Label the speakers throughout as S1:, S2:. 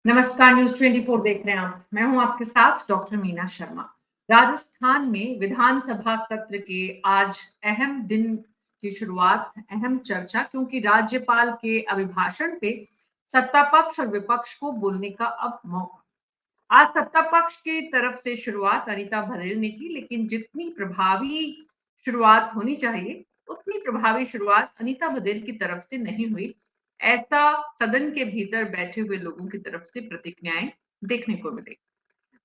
S1: नमस्कार, न्यूज़ 24 देख रहे हैं आप। मैं हूं आपके साथ डॉक्टर मीना शर्मा। राजस्थान में विधानसभा सत्र के आज अहम दिन की शुरुआत, अहम चर्चा, क्योंकि राज्यपाल के अभिभाषण पे सत्ता पक्ष और विपक्ष को बोलने का अब मौका। आज सत्ता पक्ष की तरफ से शुरुआत अनीता बघेल ने की, लेकिन जितनी प्रभावी शुरुआत होनी चाहिए, उतनी प्रभावी शुरुआत अनीता बघेल की तरफ से नहीं हुई। ऐसा सदन के भीतर बैठे हुए लोगों की तरफ से प्रतिक्रियाएं देखने को मिली।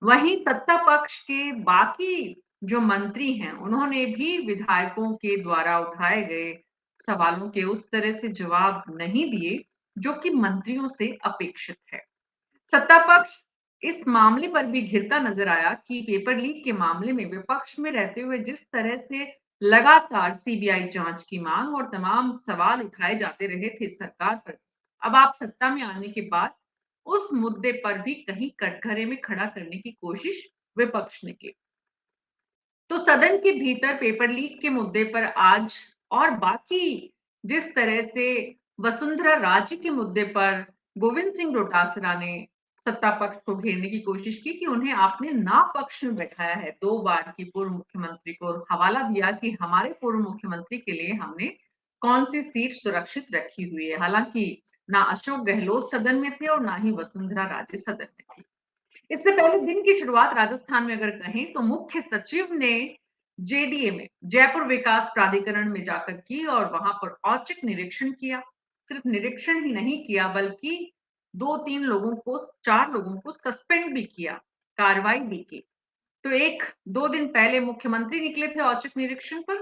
S1: वहीं सत्ता पक्ष के बाकी जो मंत्री हैं, उन्होंने भी विधायकों के द्वारा उठाए गए सवालों के उस तरह से जवाब नहीं दिए जो कि मंत्रियों से अपेक्षित है। सत्ता पक्ष इस मामले पर भी घिरता नजर आया कि पेपर लीक के मामले में विपक्ष में रहते हुए जिस तरह से लगातार सीबीआई जांच की मांग और तमाम सवाल उठाए जाते रहे थे सरकार पर, अब आप सत्ता में आने के बाद उस मुद्दे पर भी कहीं कटघरे में खड़ा करने की कोशिश विपक्ष ने की। तो सदन के भीतर पेपर लीक के मुद्दे पर आज और बाकी जिस तरह से वसुंधरा राजे के मुद्दे पर गोविंद सिंह डोटासरा ने सत्ता पक्ष को घेरने की कोशिश की कि उन्हें आपने ना पक्ष में बैठाया है। 2 बार की पूर्व मुख्यमंत्री को हवाला दिया कि हमारे पूर्व मुख्यमंत्री के लिए हमने कौन सी सीट सुरक्षित रखी हुई है। हालांकि ना अशोक गहलोत सदन में थे और ना ही वसुंधरा राजे सदन में थी। इससे पहले दिन की शुरुआत राजस्थान में अगर कहें तो मुख्य सचिव ने जेडीए में जयपुर विकास प्राधिकरण में जाकर की और वहां पर औचक निरीक्षण किया। सिर्फ निरीक्षण ही नहीं किया बल्कि 4 लोगों को सस्पेंड भी किया, कार्रवाई भी की। तो 1-2 दिन पहले मुख्यमंत्री निकले थे औचक निरीक्षण पर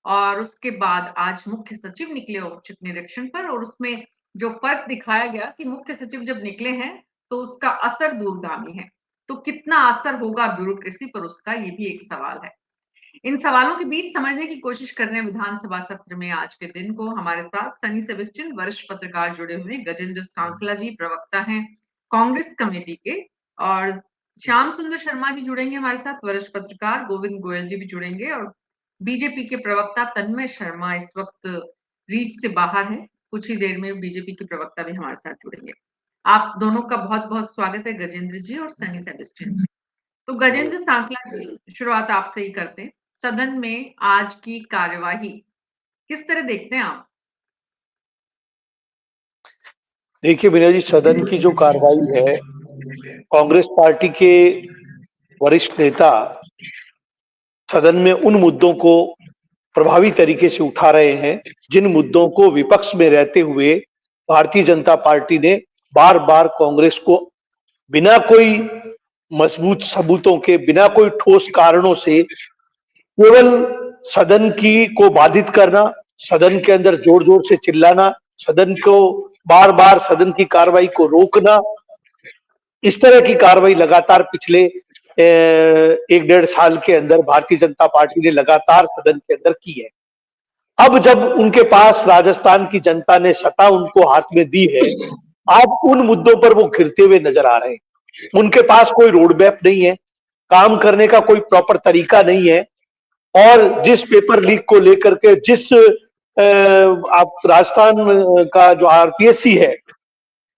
S1: और उसके बाद आज मुख्य सचिव निकले औचक निरीक्षण पर, और उसमें जो फर्क दिखाया गया कि मुख्य सचिव जब निकले हैं तो उसका असर दूरगामी है। तो कितना असर होगा ब्यूरोक्रेसी पर, उसका ये भी एक सवाल है। इन सवालों के बीच समझने की कोशिश कर रहे हैं विधानसभा सत्र में आज के दिन को। हमारे साथ सनी सेबेस्टियन वरिष्ठ पत्रकार जुड़े हुए हैं, गजेंद्र सांखला जी प्रवक्ता हैं कांग्रेस कमेटी के, और श्याम सुंदर शर्मा जी जुड़ेंगे हमारे साथ वरिष्ठ पत्रकार, गोविंद गोयल जी भी जुड़ेंगे, और बीजेपी के प्रवक्ता तन्मय शर्मा इस वक्त रीच से बाहर है। कुछ ही देर में बीजेपी के प्रवक्ता भी हमारे साथ जुड़ेंगे। आप दोनों का बहुत बहुत स्वागत है, गजेंद्र जी और सनी सेबेस्टियन जी। तो गजेंद्र सांखला जी, शुरुआत आपसे ही करते हैं। सदन में आज की कार्यवाही किस तरह देखते हैं आप?
S2: देखिए मीना जी, सदन की जो कार्रवाई है, कांग्रेस पार्टी के वरिष्ठ नेता सदन में उन मुद्दों को प्रभावी तरीके से उठा रहे हैं जिन मुद्दों को विपक्ष में रहते हुए भारतीय जनता पार्टी ने बार बार कांग्रेस को बिना कोई मजबूत सबूतों के, बिना कोई ठोस कारणों से केवल सदन की को बाधित करना, सदन के अंदर जोर जोर से चिल्लाना, सदन को बार बार सदन की कार्रवाई को रोकना, इस तरह की कार्रवाई लगातार पिछले 1-1.5 साल के अंदर भारतीय जनता पार्टी ने लगातार सदन के अंदर की है। अब जब उनके पास राजस्थान की जनता ने सत्ता उनको हाथ में दी है, अब उन मुद्दों पर वो घिरते हुए नजर आ रहे हैं। उनके पास कोई रोड मैप नहीं है, काम करने का कोई प्रॉपर तरीका नहीं है, और जिस पेपर लीक को लेकर के आप राजस्थान का जो आरपीएससी है,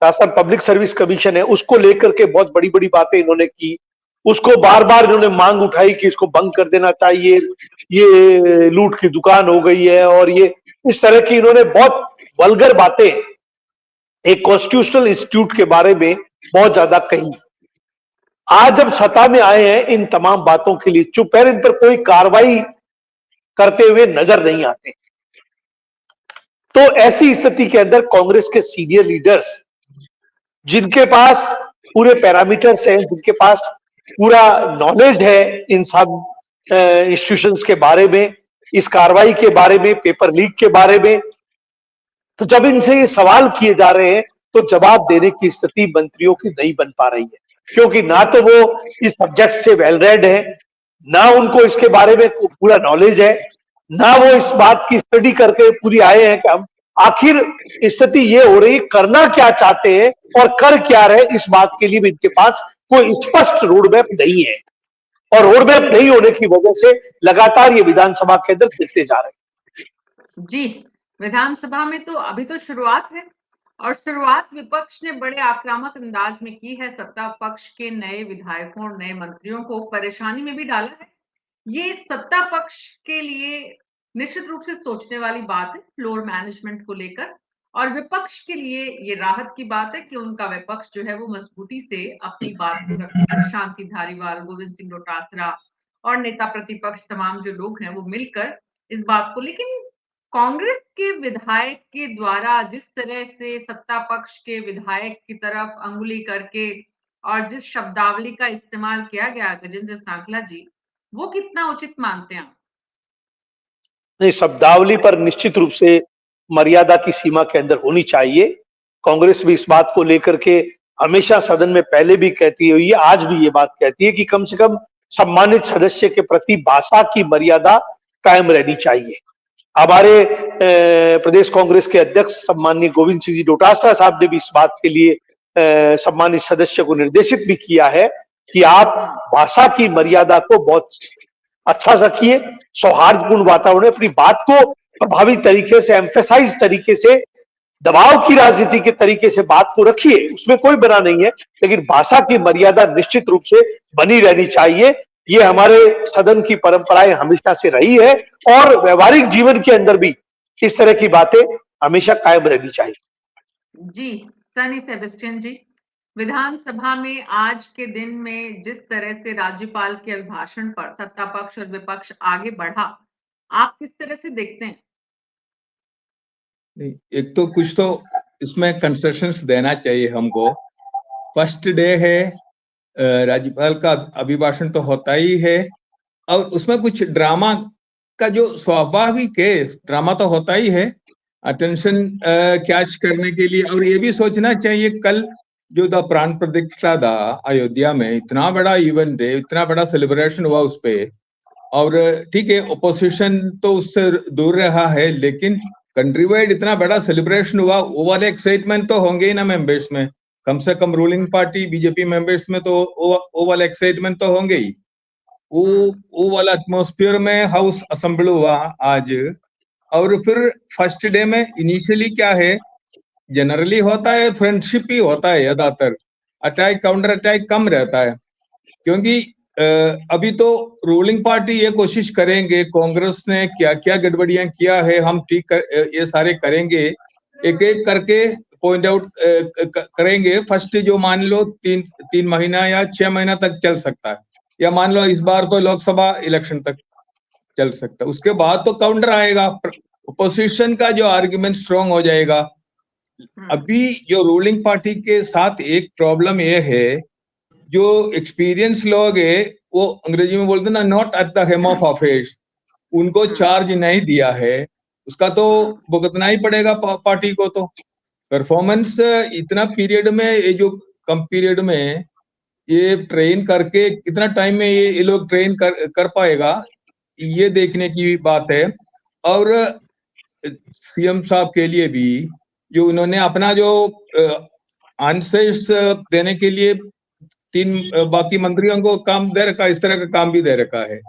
S2: राजस्थान पब्लिक सर्विस कमीशन है, उसको लेकर के बहुत बड़ी बड़ी बातें इन्होंने की। उसको बार बार इन्होंने मांग उठाई कि इसको भंग कर देना चाहिए, ये लूट की दुकान हो गई है, और ये इस तरह की इन्होंने बहुत वल्गर बातें एक कॉन्स्टिट्यूशनल इंस्टीट्यूट के बारे में बहुत ज्यादा कही। आज जब सत्ता में आए हैं, इन तमाम बातों के लिए चुप है, इन पर कोई कार्रवाई करते हुए नजर नहीं आते। तो ऐसी स्थिति के अंदर कांग्रेस के सीनियर लीडर्स, जिनके पास पूरे पैरामीटर्स हैं, जिनके पास पूरा नॉलेज है इन सब इंस्टीट्यूशंस के बारे में, इस कार्रवाई के बारे में, पेपर लीक के बारे में, तो जब इनसे ये सवाल किए जा रहे हैं तो जवाब देने की स्थिति मंत्रियों की नहीं बन पा रही है, क्योंकि ना तो वो इस सब्जेक्ट से वेल रेड है, ना उनको इसके बारे में पूरा नॉलेज है, ना वो इस बात की स्टडी करके पूरी आए हैं कि हम आखिर स्थिति ये हो रही, करना क्या चाहते हैं और कर क्या रहे, इस बात के लिए भी इनके पास कोई स्पष्ट रोड मैप नहीं है। और रोड मैप नहीं होने की वजह से लगातार ये विधानसभा के अंदर गिरते जा रहे हैं।
S1: जी, विधानसभा में तो अभी तो शुरुआत है और शुरुआत विपक्ष ने बड़े आक्रामक अंदाज में की है। सत्ता पक्ष के नए विधायकों और नए मंत्रियों को परेशानी में भी डाला है। ये सत्ता पक्ष के लिए निश्चित रूप से सोचने वाली बात है फ्लोर मैनेजमेंट को लेकर, और विपक्ष के लिए ये राहत की बात है कि उनका विपक्ष जो है वो मजबूती से अपनी बात को रखेगा। शांति धारीवाल, गोविंद सिंह डोटासरा और नेता प्रतिपक्ष तमाम जो लोग हैं वो मिलकर इस बात को, लेकिन कांग्रेस के विधायक के द्वारा जिस तरह से सत्ता पक्ष के विधायक की तरफ अंगुली करके और जिस शब्दावली का इस्तेमाल किया गया गजेंद्र सांखला जी, वो कितना उचित मानते हैं आप?
S2: नहीं, शब्दावली पर निश्चित रूप से मर्यादा की सीमा के अंदर होनी चाहिए। कांग्रेस भी इस बात को लेकर के हमेशा सदन में पहले भी कहती हुई है, आज भी ये बात कहती है कि कम से कम सम्मानित सदस्य के प्रति भाषा की मर्यादा कायम रहनी चाहिए। हमारे प्रदेश कांग्रेस के अध्यक्ष सम्माननीय गोविंद सिंह जी डोटासरा साहब ने भी इस बात के लिए सम्मानित सदस्य को निर्देशित भी किया है कि आप भाषा की मर्यादा को बहुत अच्छा रखिए, सौहार्दपूर्ण वातावरण में अपनी बात को प्रभावी तरीके से, एम्फेसाइज तरीके से, दबाव की राजनीति के तरीके से बात को रखिए, उसमें कोई बना नहीं है, लेकिन भाषा की मर्यादा निश्चित रूप से बनी रहनी चाहिए। ये हमारे सदन की परंपराएं हमेशा से रही है और व्यवहारिक जीवन के अंदर भी इस तरह की बातें हमेशा कायम रहनी चाहिए।
S1: जी, सनी सेबेस्टियन जी, विधानसभा में आज के दिन में जिस तरह से राज्यपाल के अभिभाषण पर सत्ता पक्ष और विपक्ष आगे बढ़ा, आप किस तरह से देखते हैं?
S3: नहीं, एक तो कुछ तो इसमें कंसेशंस देना चाहिए हमको। फर्स्ट डे है, राज्यपाल का अभिभाषण तो होता ही है और उसमें कुछ ड्रामा का जो स्वाभाविक है, ड्रामा तो होता ही है अटेंशन कैच करने के लिए। और ये भी सोचना चाहिए कल जो द प्राण प्रतिष्ठा था अयोध्या में, इतना बड़ा इवेंट है, इतना बड़ा सेलिब्रेशन हुआ उस पे, और ठीक है ओपोजिशन तो उससे दूर रहा है, लेकिन कंट्री वाइड इतना बड़ा सेलिब्रेशन हुआ, वो वाले एक्साइटमेंट तो होंगे ही ना मेंबर्स में, कम से कम रूलिंग पार्टी बीजेपी मेंबर्स में तो वो वाला एक्साइटमेंट तो होंगे ही। वो वाला एटमॉस्फेयर में हाउस असेंबल हुआ आज। और फिर फर्स्ट डे में इनिशियली क्या है, जनरली होता है फ्रेंडशिप ही होता है, ज्यादातर अटैक काउंटर अटैक कम रहता है, क्योंकि अभी तो रूलिंग पार्टी ये कोशिश करेंगे कांग्रेस ने क्या क्या गड़बड़ियां किया है हम ठीक ये सारे करेंगे, एक एक करके पॉइंट आउट करेंगे। फर्स्ट जो मान लो तीन महीना या 6 महीना तक चल सकता है, या मान लो इस बार तो लोकसभा इलेक्शन तक चल सकता है, उसके बाद तो काउंटर आएगा, ओपोजिशन का जो आर्ग्यूमेंट स्ट्रॉन्ग हो जाएगा। अभी जो रूलिंग पार्टी के साथ एक प्रॉब्लम ये है, जो एक्सपीरियंस लोग है वो अंग्रेजी में बोलते ना not at the helm of affairs, उनको चार्ज नहीं दिया है, उसका तो भुगतना ही पड़ेगा पार्टी को। तो परफॉर्मेंस इतना पीरियड में, ये जो कम पीरियड में ये ट्रेन करके कितना टाइम में ये लोग ट्रेन कर पाएगा, ये देखने की बात है। और सीएम साहब के लिए भी जो उन्होंने अपना जो आंसर्स देने के लिए 3 बाकी मंत्रियों को काम दे रखा, इस तरह का काम भी दे रखा है।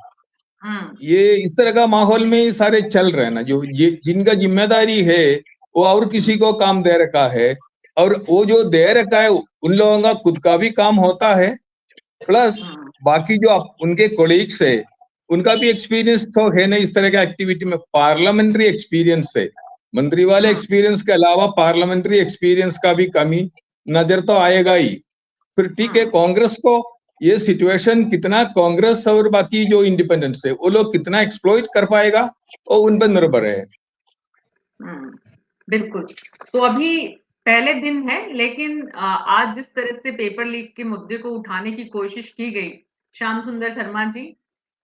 S3: ये इस तरह का माहौल में सारे चल रहे हैं ना, जो जिनका जिम्मेदारी है वो और किसी को काम दे रखा है, और वो जो दे रखा है उन लोगों का खुद का भी काम होता है, प्लस बाकी जो उनके कोलीग्स है उनका भी एक्सपीरियंस तो है नहीं इस तरह के एक्टिविटी में, पार्लियामेंट्री एक्सपीरियंस है। मंत्री वाले एक्सपीरियंस के अलावा पार्लियामेंट्री एक्सपीरियंस का भी कमी नजर तो आएगा ही। फिर ठीक है, कांग्रेस को ये सिचुएशन कितना, कांग्रेस और बाकी जो इंडिपेंडेंस है वो लोग कितना एक्सप्लॉइट कर पाएगा वो उन पर निर्भर है।
S1: बिल्कुल। तो अभी पहले दिन है, लेकिन आज जिस तरह से पेपर लीक के मुद्दे को उठाने की कोशिश की गई, श्याम सुंदर शर्मा जी,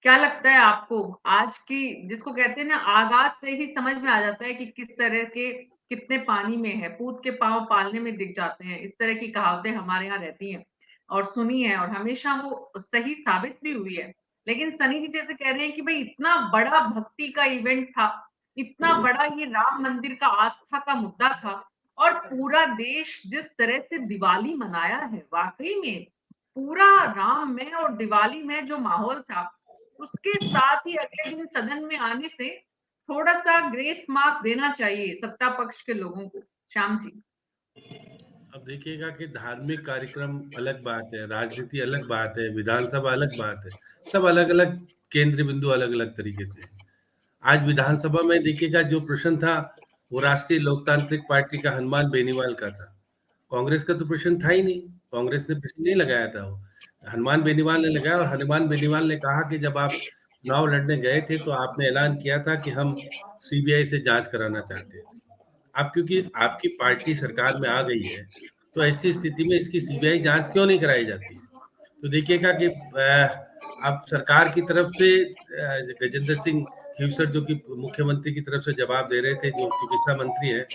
S1: क्या लगता है आपको आज की, जिसको कहते हैं ना आगाज से ही समझ में आ जाता है कि किस तरह के कितने पानी में है, पूत के पांव पालने में दिख जाते हैं, इस तरह की कहावतें हमारे यहाँ रहती हैं और सुनी है, और हमेशा वो सही साबित भी हुई है। लेकिन सनी जी जैसे कह रहे हैं कि भाई इतना बड़ा भक्ति का इवेंट था, इतना बड़ा ये राम मंदिर का आस्था का मुद्दा था, और पूरा देश जिस तरह से दिवाली मनाया है, वाकई में पूरा राम में और दिवाली में जो माहौल था, उसके साथ ही अगले दिन सदन में आने से थोड़ा सा ग्रेस मार्क देना चाहिए सत्ता पक्ष के लोगों को। श्याम जी।
S4: अब देखिएगा कि धार्मिक कार्यक्रम अलग बात है, राजनीति अलग बात है, विधानसभा अलग बात है। सब अलग-अलग केंद्र बिंदु अलग-अलग तरीके से हैं। आज विधानसभा में देखिएगा जो प्रश्न था, वो राष्ट्रीय लोकतांत्रिक पार्टी का हनुमान बेनीवाल का था। कांग्रेस का तो प्रश्न था ही नहीं, कांग्रेस ने प्रश्न नहीं लगाया था वो। हनुमान बेनीवाल ने लगाया और हनुमान बेनीवाल ने कहा कि जब आप चुनाव लड़ने गए थे तो आपने ऐलान किया था कि हम सीबीआई से जाँच कराना चाहते हैं। अब क्योंकि आपकी पार्टी सरकार में आ गई है, तो ऐसी स्थिति में इसकी सीबीआई जाँच क्यों नहीं कराई जाती? तो देखिएगा कि अब सरकार की तरफ से गजेंद्र सिंह खीवसर जो कि मुख्यमंत्री की तरफ से जवाब दे रहे थे, जो चिकित्सा मंत्री हैं,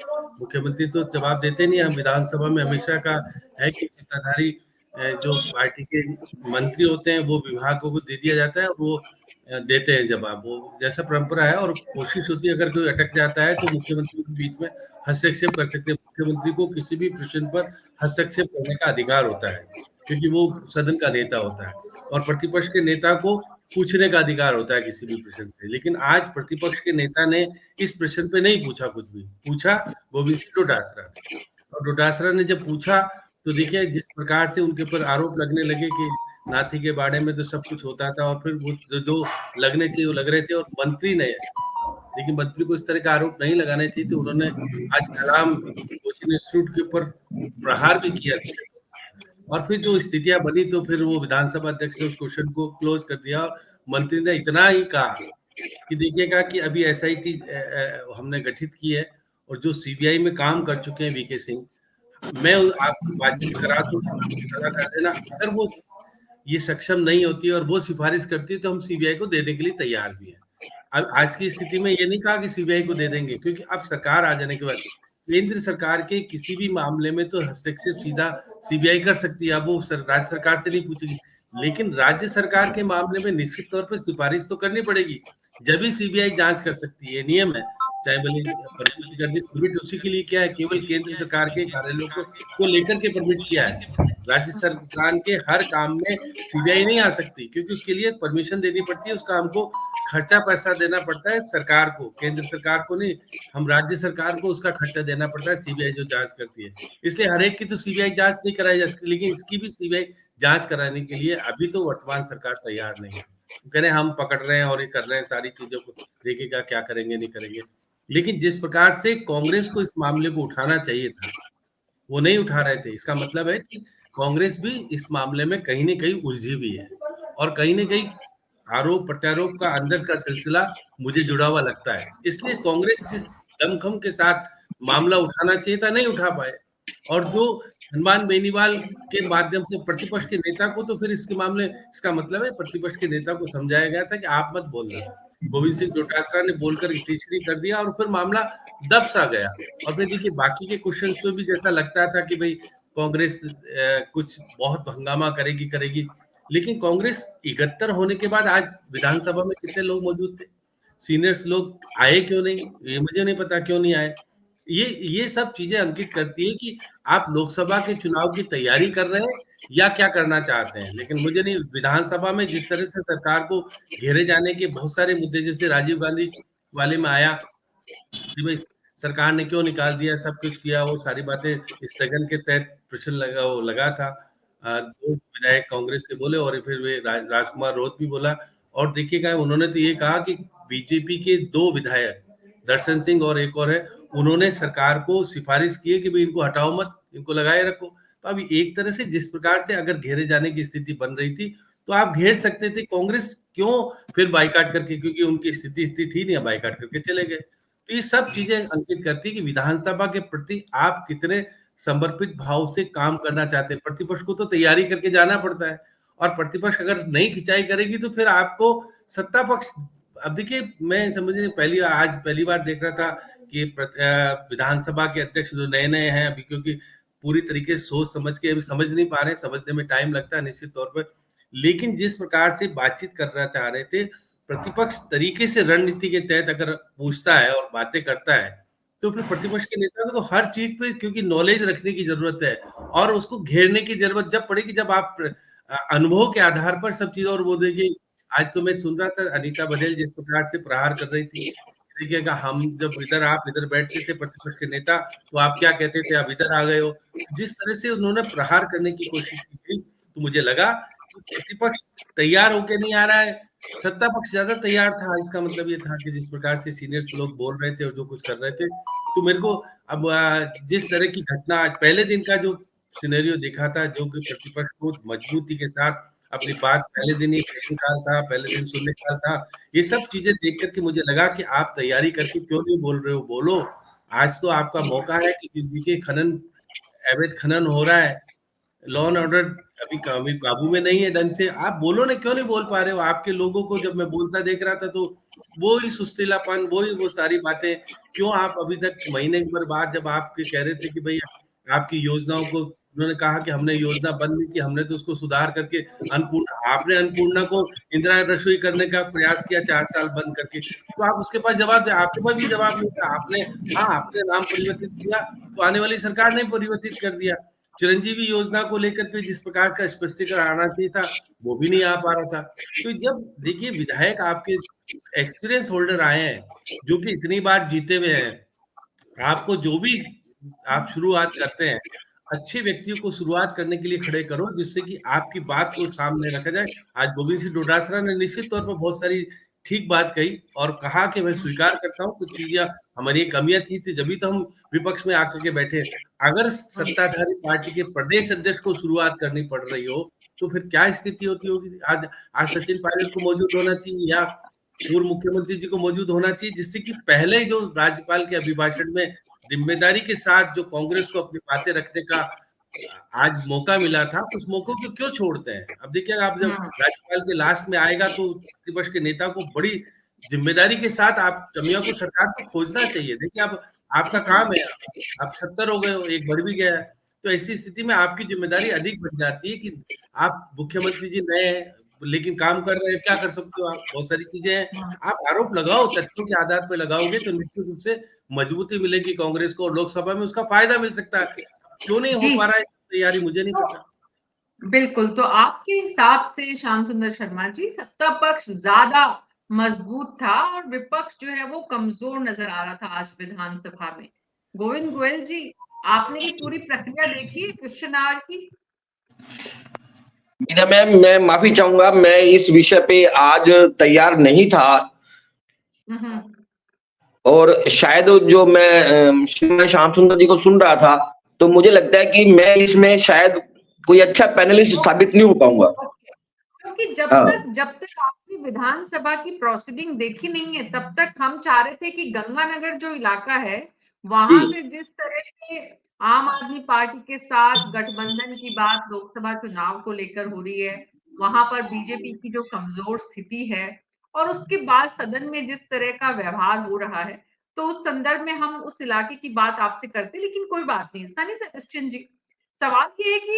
S4: मुख्यमंत्री तो जवाब देते नहीं हैं। हम विधानसभा में हमेशा का है कि सत्ताधारी जो पार्टी के मंत्री होते हैं, वो विभागों को दे दिया जाता है और वो देते हैं जवाब। वो जैसा परंपरा है और कोशिश होती है अगर कोई अटक जाता है तो मुख्यमंत्री के बीच में हस्तक्षेप कर सकते हैं। मुख्यमंत्री को किसी भी प्रश्न पर हस्तक्षेप करने का अधिकार होता है, क्योंकि वो सदन का नेता होता है और प्रतिपक्ष के नेता को पूछने का अधिकार होता है किसी भी प्रश्न से। लेकिन आज प्रतिपक्ष के नेता ने इस प्रश्न पे नहीं पूछा कुछ भी, पूछा गोविंद सिंह डोटासरा ने। और डोटासरा ने जब पूछा तो देखिए जिस प्रकार से उनके ऊपर आरोप लगने लगे कि नाथी के बारे में तो सब कुछ होता था और फिर वो जो लगने चाहिए वो लग रहे थे और मंत्री ने, लेकिन मंत्री को इस तरह का आरोप नहीं लगाने चाहिए, तो उन्होंने आज कलाम कोचिंग इंस्टीट्यूट के ऊपर प्रहार भी किया और फिर जो स्थितियां बनी तो फिर वो विधानसभा अध्यक्ष ने उस क्वेश्चन को क्लोज कर दिया और मंत्री ने इतना ही कहा कि देखिएगा कि अभी एसआईटी हमने गठित की है और जो सीबीआई में काम कर चुके हैं वीके सिंह, मैं आपकी बातचीत करा दूंगा, सलाह कर देना। अगर वो ये सक्षम नहीं होती और वो सिफारिश करती है तो हम सीबीआई को देने के लिए तैयार भी हैं। अब आज की स्थिति में ये नहीं कहा कि सीबीआई को दे देंगे, क्योंकि अब सरकार आ जाने के बाद केंद्र सरकार के किसी भी मामले में तो हस्तक्षेप सीधा सीबीआई कर सकती है। अब वो राज्य सरकार से नहीं पूछेगी, लेकिन राज्य सरकार के मामले में निश्चित तौर पर सिफारिश तो करनी पड़ेगी, जब भी सीबीआई जांच कर सकती है। नियम है, चाहे भले परमिट कर दी, परमिट उसी के लिए क्या है, केवल केंद्र सरकार के कार्यालयों को लेकर के परमिट किया है। राज्य सरकार के हर काम में सीबीआई नहीं आ सकती, क्योंकि उसके लिए परमिशन देनी पड़ती है, उसका हमको खर्चा पैसा देना पड़ता है सरकार को, केंद्र सरकार को नहीं, हम राज्य सरकार को उसका खर्चा देना पड़ता है सीबीआई जो जांच करती है। इसलिए हर एक की तो सीबीआई जांच नहीं कराई जा सकती, लेकिन इसकी भी सीबीआई जांच कराने के लिए अभी तो वर्तमान सरकार तैयार नहीं है। कह रहे हम पकड़ रहे हैं और ये कर रहे हैं सारी चीजों को, देखिएगा क्या करेंगे नहीं करेंगे। लेकिन जिस प्रकार से कांग्रेस को इस मामले को उठाना चाहिए था, वो नहीं उठा रहे थे। इसका मतलब है कि कांग्रेस भी इस मामले में कहीं न कहीं उलझी हुई है और कहीं न कहीं आरोप प्रत्यारोप का अंदर का सिलसिला मुझे जुड़ा हुआ लगता है। इसलिए कांग्रेस जिस दमखम के साथ मामला उठाना चाहिए था, नहीं उठा पाए। और जो हनुमान बेनीवाल के माध्यम से प्रतिपक्ष के नेता को, तो फिर इसके मामले, इसका मतलब है प्रतिपक्ष के नेता को समझाया गया था कि आप मत बोलना। गोविंद सिंह डोटासरा ने बोलकर तीसरी कर दिया और फिर मामला दब सा गया। और फिर देखिए बाकी के क्वेश्चंस में भी जैसा लगता था कि भाई कांग्रेस कुछ बहुत हंगामा करेगी, लेकिन कांग्रेस 71 होने के बाद आज विधानसभा में कितने लोग मौजूद थे? सीनियर्स लोग आए क्यों नहीं? ये मुझे नहीं पता क्यों नहीं आए। ये सब चीजें अंकित करती है कि आप लोकसभा के चुनाव की तैयारी कर रहे हैं या क्या करना चाहते हैं। लेकिन मुझे नहीं, विधानसभा में जिस तरह से सरकार को घेरे जाने के बहुत सारे मुद्दे, जैसे राजीव गांधी वाले में आया कि भाई सरकार ने क्यों निकाल दिया, सब कुछ किया, वो सारी बातें स्थगन के तहत प्रश्न लगा था। 2 विधायक कांग्रेस के बोले और फिर वे राजकुमार रोहत भी बोला। और देखिएगा उन्होंने तो ये कहा कि बीजेपी के 2 विधायक दर्शन सिंह और एक और है, उन्होंने सरकार को सिफारिश की है कि भाई इनको हटाओ मत, इनको लगाए रखो। तो अभी एक तरह से जिस प्रकार से अगर घेरे जाने की स्थिति बन रही थी तो आप घेर सकते थे। कांग्रेस क्यों फिर बाइकाट करके, क्योंकि उनकी स्थिति थी नहीं, बाइकाट करके चले गए। तो ये सब चीजें अंकित करती है कि विधानसभा के प्रति आप कितने समर्पित भाव से काम करना चाहते हैं। प्रतिपक्ष को तो तैयारी करके जाना पड़ता है और प्रतिपक्ष अगर नहीं खिंचाई करेगी तो फिर आपको सत्ता पक्ष, अब देखिए मैं समझिए पहली बार देख रहा था कि विधानसभा के अध्यक्ष जो नए हैं अभी, क्योंकि पूरी तरीके से सोच समझ के अभी समझ नहीं पा रहे, समझने में टाइम लगता है निश्चित तौर पर। लेकिन जिस प्रकार से बातचीत करना चाह रहे थे, प्रतिपक्ष तरीके से रणनीति के तहत अगर पूछता है और बातें करता है, तो फिर प्रतिपक्ष के नेता को तो हर चीज पे क्योंकि नॉलेज रखने की जरूरत है और उसको घेरने की जरूरत जब पड़ेगी, जब आप अनुभव के आधार पर सब चीज। और वो देखिए आज तो मैं सुन रहा था अनीता बघेल जिस प्रकार से प्रहार कर रही थी, देखिएगा हम जब आप इधर बैठते थे प्रतिपक्ष के नेता, तो आप क्या कहते थे, आप इधर आ गए हो। जिस तरह से उन्होंने प्रहार करने की कोशिश की थी, तो मुझे लगा कि प्रतिपक्ष तैयार होके नहीं आ रहा है, सत्ता पक्ष ज्यादा तैयार था। इसका मतलब ये था कि जिस प्रकार से सीनियर्स लोग बोल रहे थे और जो कुछ कर रहे थे, तो मेरे को अब जिस तरह की घटना आज पहले दिन का जो सिनेरियो देखा था, जो कि प्रतिपक्ष को मजबूती के साथ अपनी बात पहले दिन ही प्रश्नकाल था, पहले दिन शून्यकाल था, ये सब चीजें देख करके मुझे लगा कि आप तैयारी करके क्यों नहीं बोल रहे हो, बोलो। आज तो आपका मौका है कि देखिए अवैध खनन हो रहा है, लॉ एंड ऑर्डर अभी काबू में नहीं है ढंग से, आप बोलो ना, क्यों नहीं बोल पा रहे हो। आपके लोगों को जब मैं बोलता देख रहा था, तो वो ही सुस्तीलापन, वो सारी बातें, क्यों आप अभी तक महीने भर बाद जब आपके कह रहे थे कि भाई आपकी योजनाओं को, उन्होंने कहा कि हमने योजना बंद नहीं की, हमने तो उसको सुधार करके आपने अन्नपूर्णा को इंदिरा रसोई करने का प्रयास किया 4 साल बंद करके, तो आप उसके पास जवाब दे, आपके पास भी जवाब नहीं था। आपने नाम परिवर्तित किया, तो आने वाली सरकार ने परिवर्तित कर दिया। चिरंजीवी योजना को लेकर के जिस प्रकार का स्पष्टीकरण आना चाहिए था, वो भी नहीं आ पा रहा था। तो जब देखिए विधायक आपके एक्सपीरियंस होल्डर आए हैं, जो कि इतनी बार जीते हुए हैं, आपको जो भी आप शुरुआत करते हैं, अच्छे व्यक्तियों को शुरुआत करने के लिए खड़े करो, जिससे कि आपकी बात को सामने रखा जाए। आज गोविंद सिंह डोटासरा ने निश्चित तौर पर बहुत सारी ठीक बात कही और कहा कि मैं स्वीकार करता हूँ कुछ चीजें हमारी कमियां थी, जब तो हम विपक्ष में आकर के बैठे। अगर सत्ताधारी पार्टी के प्रदेश अध्यक्ष को शुरुआत करनी पड़ रही हो, तो फिर क्या स्थिति होती होगी। आज सचिन पायलट को मौजूद होना चाहिए या पूर्व मुख्यमंत्री जी को मौजूद होना चाहिए, जिससे कि पहले जो राज्यपाल के अभिभाषण में जिम्मेदारी के साथ जो कांग्रेस को अपनी बातें रखने का आज मौका मिला था, उस मौके को क्यों छोड़ते हैं। अब देखिए, आप जब राज्यपाल के लास्ट में आएगा, तो प्रतिपक्ष के नेता को बड़ी जिम्मेदारी के साथ आप कमियों को सरकार को खोजना चाहिए। देखिए, आप आपका काम है, आप 70 हो गए हो, एक बढ़ भी गया है, तो ऐसी स्थिति में आपकी जिम्मेदारी अधिक बढ़ जाती है कि आप मुख्यमंत्री जी नए हैं, लेकिन काम कर रहे हैं, क्या कर सकते हो आप, बहुत सारी चीजें हैं। आप आरोप लगाओ, तथ्यों के आधार पर लगाओगे तो निश्चित रूप से मजबूती मिलेगी कांग्रेस को, और लोकसभा में उसका फायदा मिल सकता है। क्यों नहीं हो पा रहा है तैयारी, मुझे नहीं पता।
S1: बिल्कुल, तो आपके हिसाब से श्याम सुंदर शर्मा जी, सत्ता पक्ष ज्यादा मजबूत था और विपक्ष जो है वो कमजोर नजर आ रहा था आज विधानसभा में। गोविंद गोयल जी, आपने ये पूरी प्रक्रिया देखी क्वेश्चन आवर की?
S5: मीना मैम, मैं माफी चाहूंगा, मैं इस विषय पे आज तैयार नहीं था, और शायद जो मैं श्याम सुंदर जी को सुन रहा था, तो मुझे लगता है कि मैं इसमें शायद कोई अच्छा पैनलिस्ट साबित नहीं हो पाऊंगा,
S1: क्योंकि जब तक आपने विधानसभा की प्रोसीडिंग देखी नहीं है, तब तक हम चाह रहे थे कि गंगानगर जो इलाका है, वहां से जिस तरह से आम आदमी पार्टी के साथ गठबंधन की बात लोकसभा चुनाव को लेकर हो रही है, वहां पर बीजेपी की जो कमजोर स्थिति है, और उसके बाद सदन में जिस तरह का व्यवहार हो रहा है, तो उस संदर्भ में हम उस इलाके की बात आपसे करते। लेकिन कोई बात नहीं, सनी सेबेस्टियन जी, सवाल ये है कि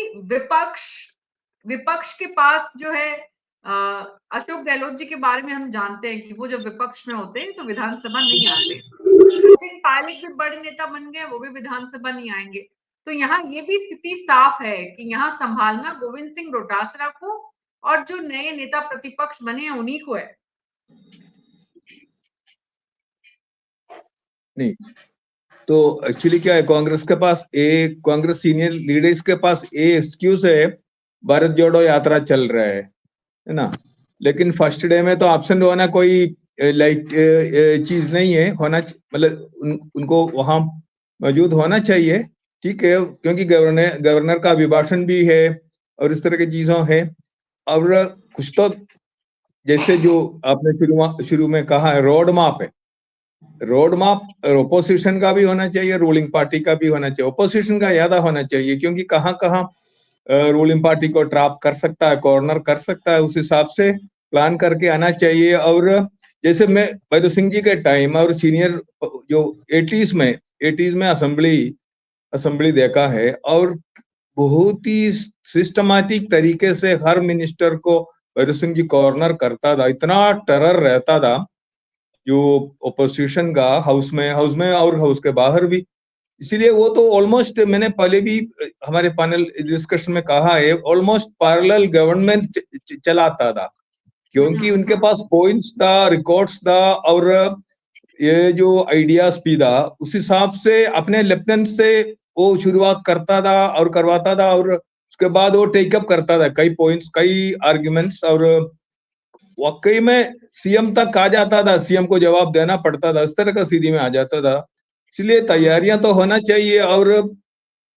S1: विपक्ष के पास जो है अशोक गहलोत जी के बारे में हम जानते हैं कि वो जब विपक्ष में होते हैं तो विधानसभा नहीं आते। सचिन पायलट भी बड़े नेता बन गए, वो भी विधानसभा नहीं आएंगे। तो यहाँ ये भी स्थिति साफ है कि यहाँ संभालना गोविंद सिंह डोटासरा को और जो नए नेता प्रतिपक्ष बने हैं उन्हीं को है।
S3: नहीं तो एक्चुअली क्या है, कांग्रेस सीनियर लीडर्स के पास एक्सक्यूज है, भारत जोड़ो यात्रा चल रहा है ना। लेकिन फर्स्ट डे में तो एब्सेंट होना कोई चीज नहीं है, होना मतलब उनको वहां मौजूद होना चाहिए, ठीक है, क्योंकि गवर्नर का अभिभाषण भी है और इस तरह की चीजों है। और कुछ तो जैसे जो आपने शुरू में कहा है, रोड मैप ओपोजिशन का भी होना चाहिए, रूलिंग पार्टी का भी होना चाहिए। ओपोजिशन का ज्यादा होना चाहिए, क्योंकि कहाँ रूलिंग पार्टी को ट्रैप कर सकता है, कॉर्नर कर सकता है, उस हिसाब से प्लान करके आना चाहिए। और जैसे मैं भैरव सिंह जी के टाइम और सीनियर जो 80s में असेंबली देखा है, और बहुत ही सिस्टमैटिक तरीके से हर मिनिस्टर को भैरव सिंह जी कॉर्नर करता था, इतना टेरर रहता था जो ओपोजिशन का हाउस में और हाउस के बाहर भी। इसीलिए वो तो ऑलमोस्ट, मैंने पहले भी हमारे पैनल डिस्कशन में कहा है, ऑलमोस्ट पैरेलल गवर्नमेंट चलाता था, क्योंकि उनके पास पॉइंट्स था, रिकॉर्ड्स था, और ये जो आइडियाज पीदा उस हिसाब से अपने लेफ्टिनेंट से वो शुरुआत करता था और करवाता था, और उसके बाद वो टेकअप करता था कई पॉइंट्स, कई आर्ग्यूमेंट्स, और वाकई में सीएम तक आ जाता था, सीएम को जवाब देना पड़ता था, इस तरह का सीधी में आ जाता था। इसलिए तैयारियां तो होना चाहिए, और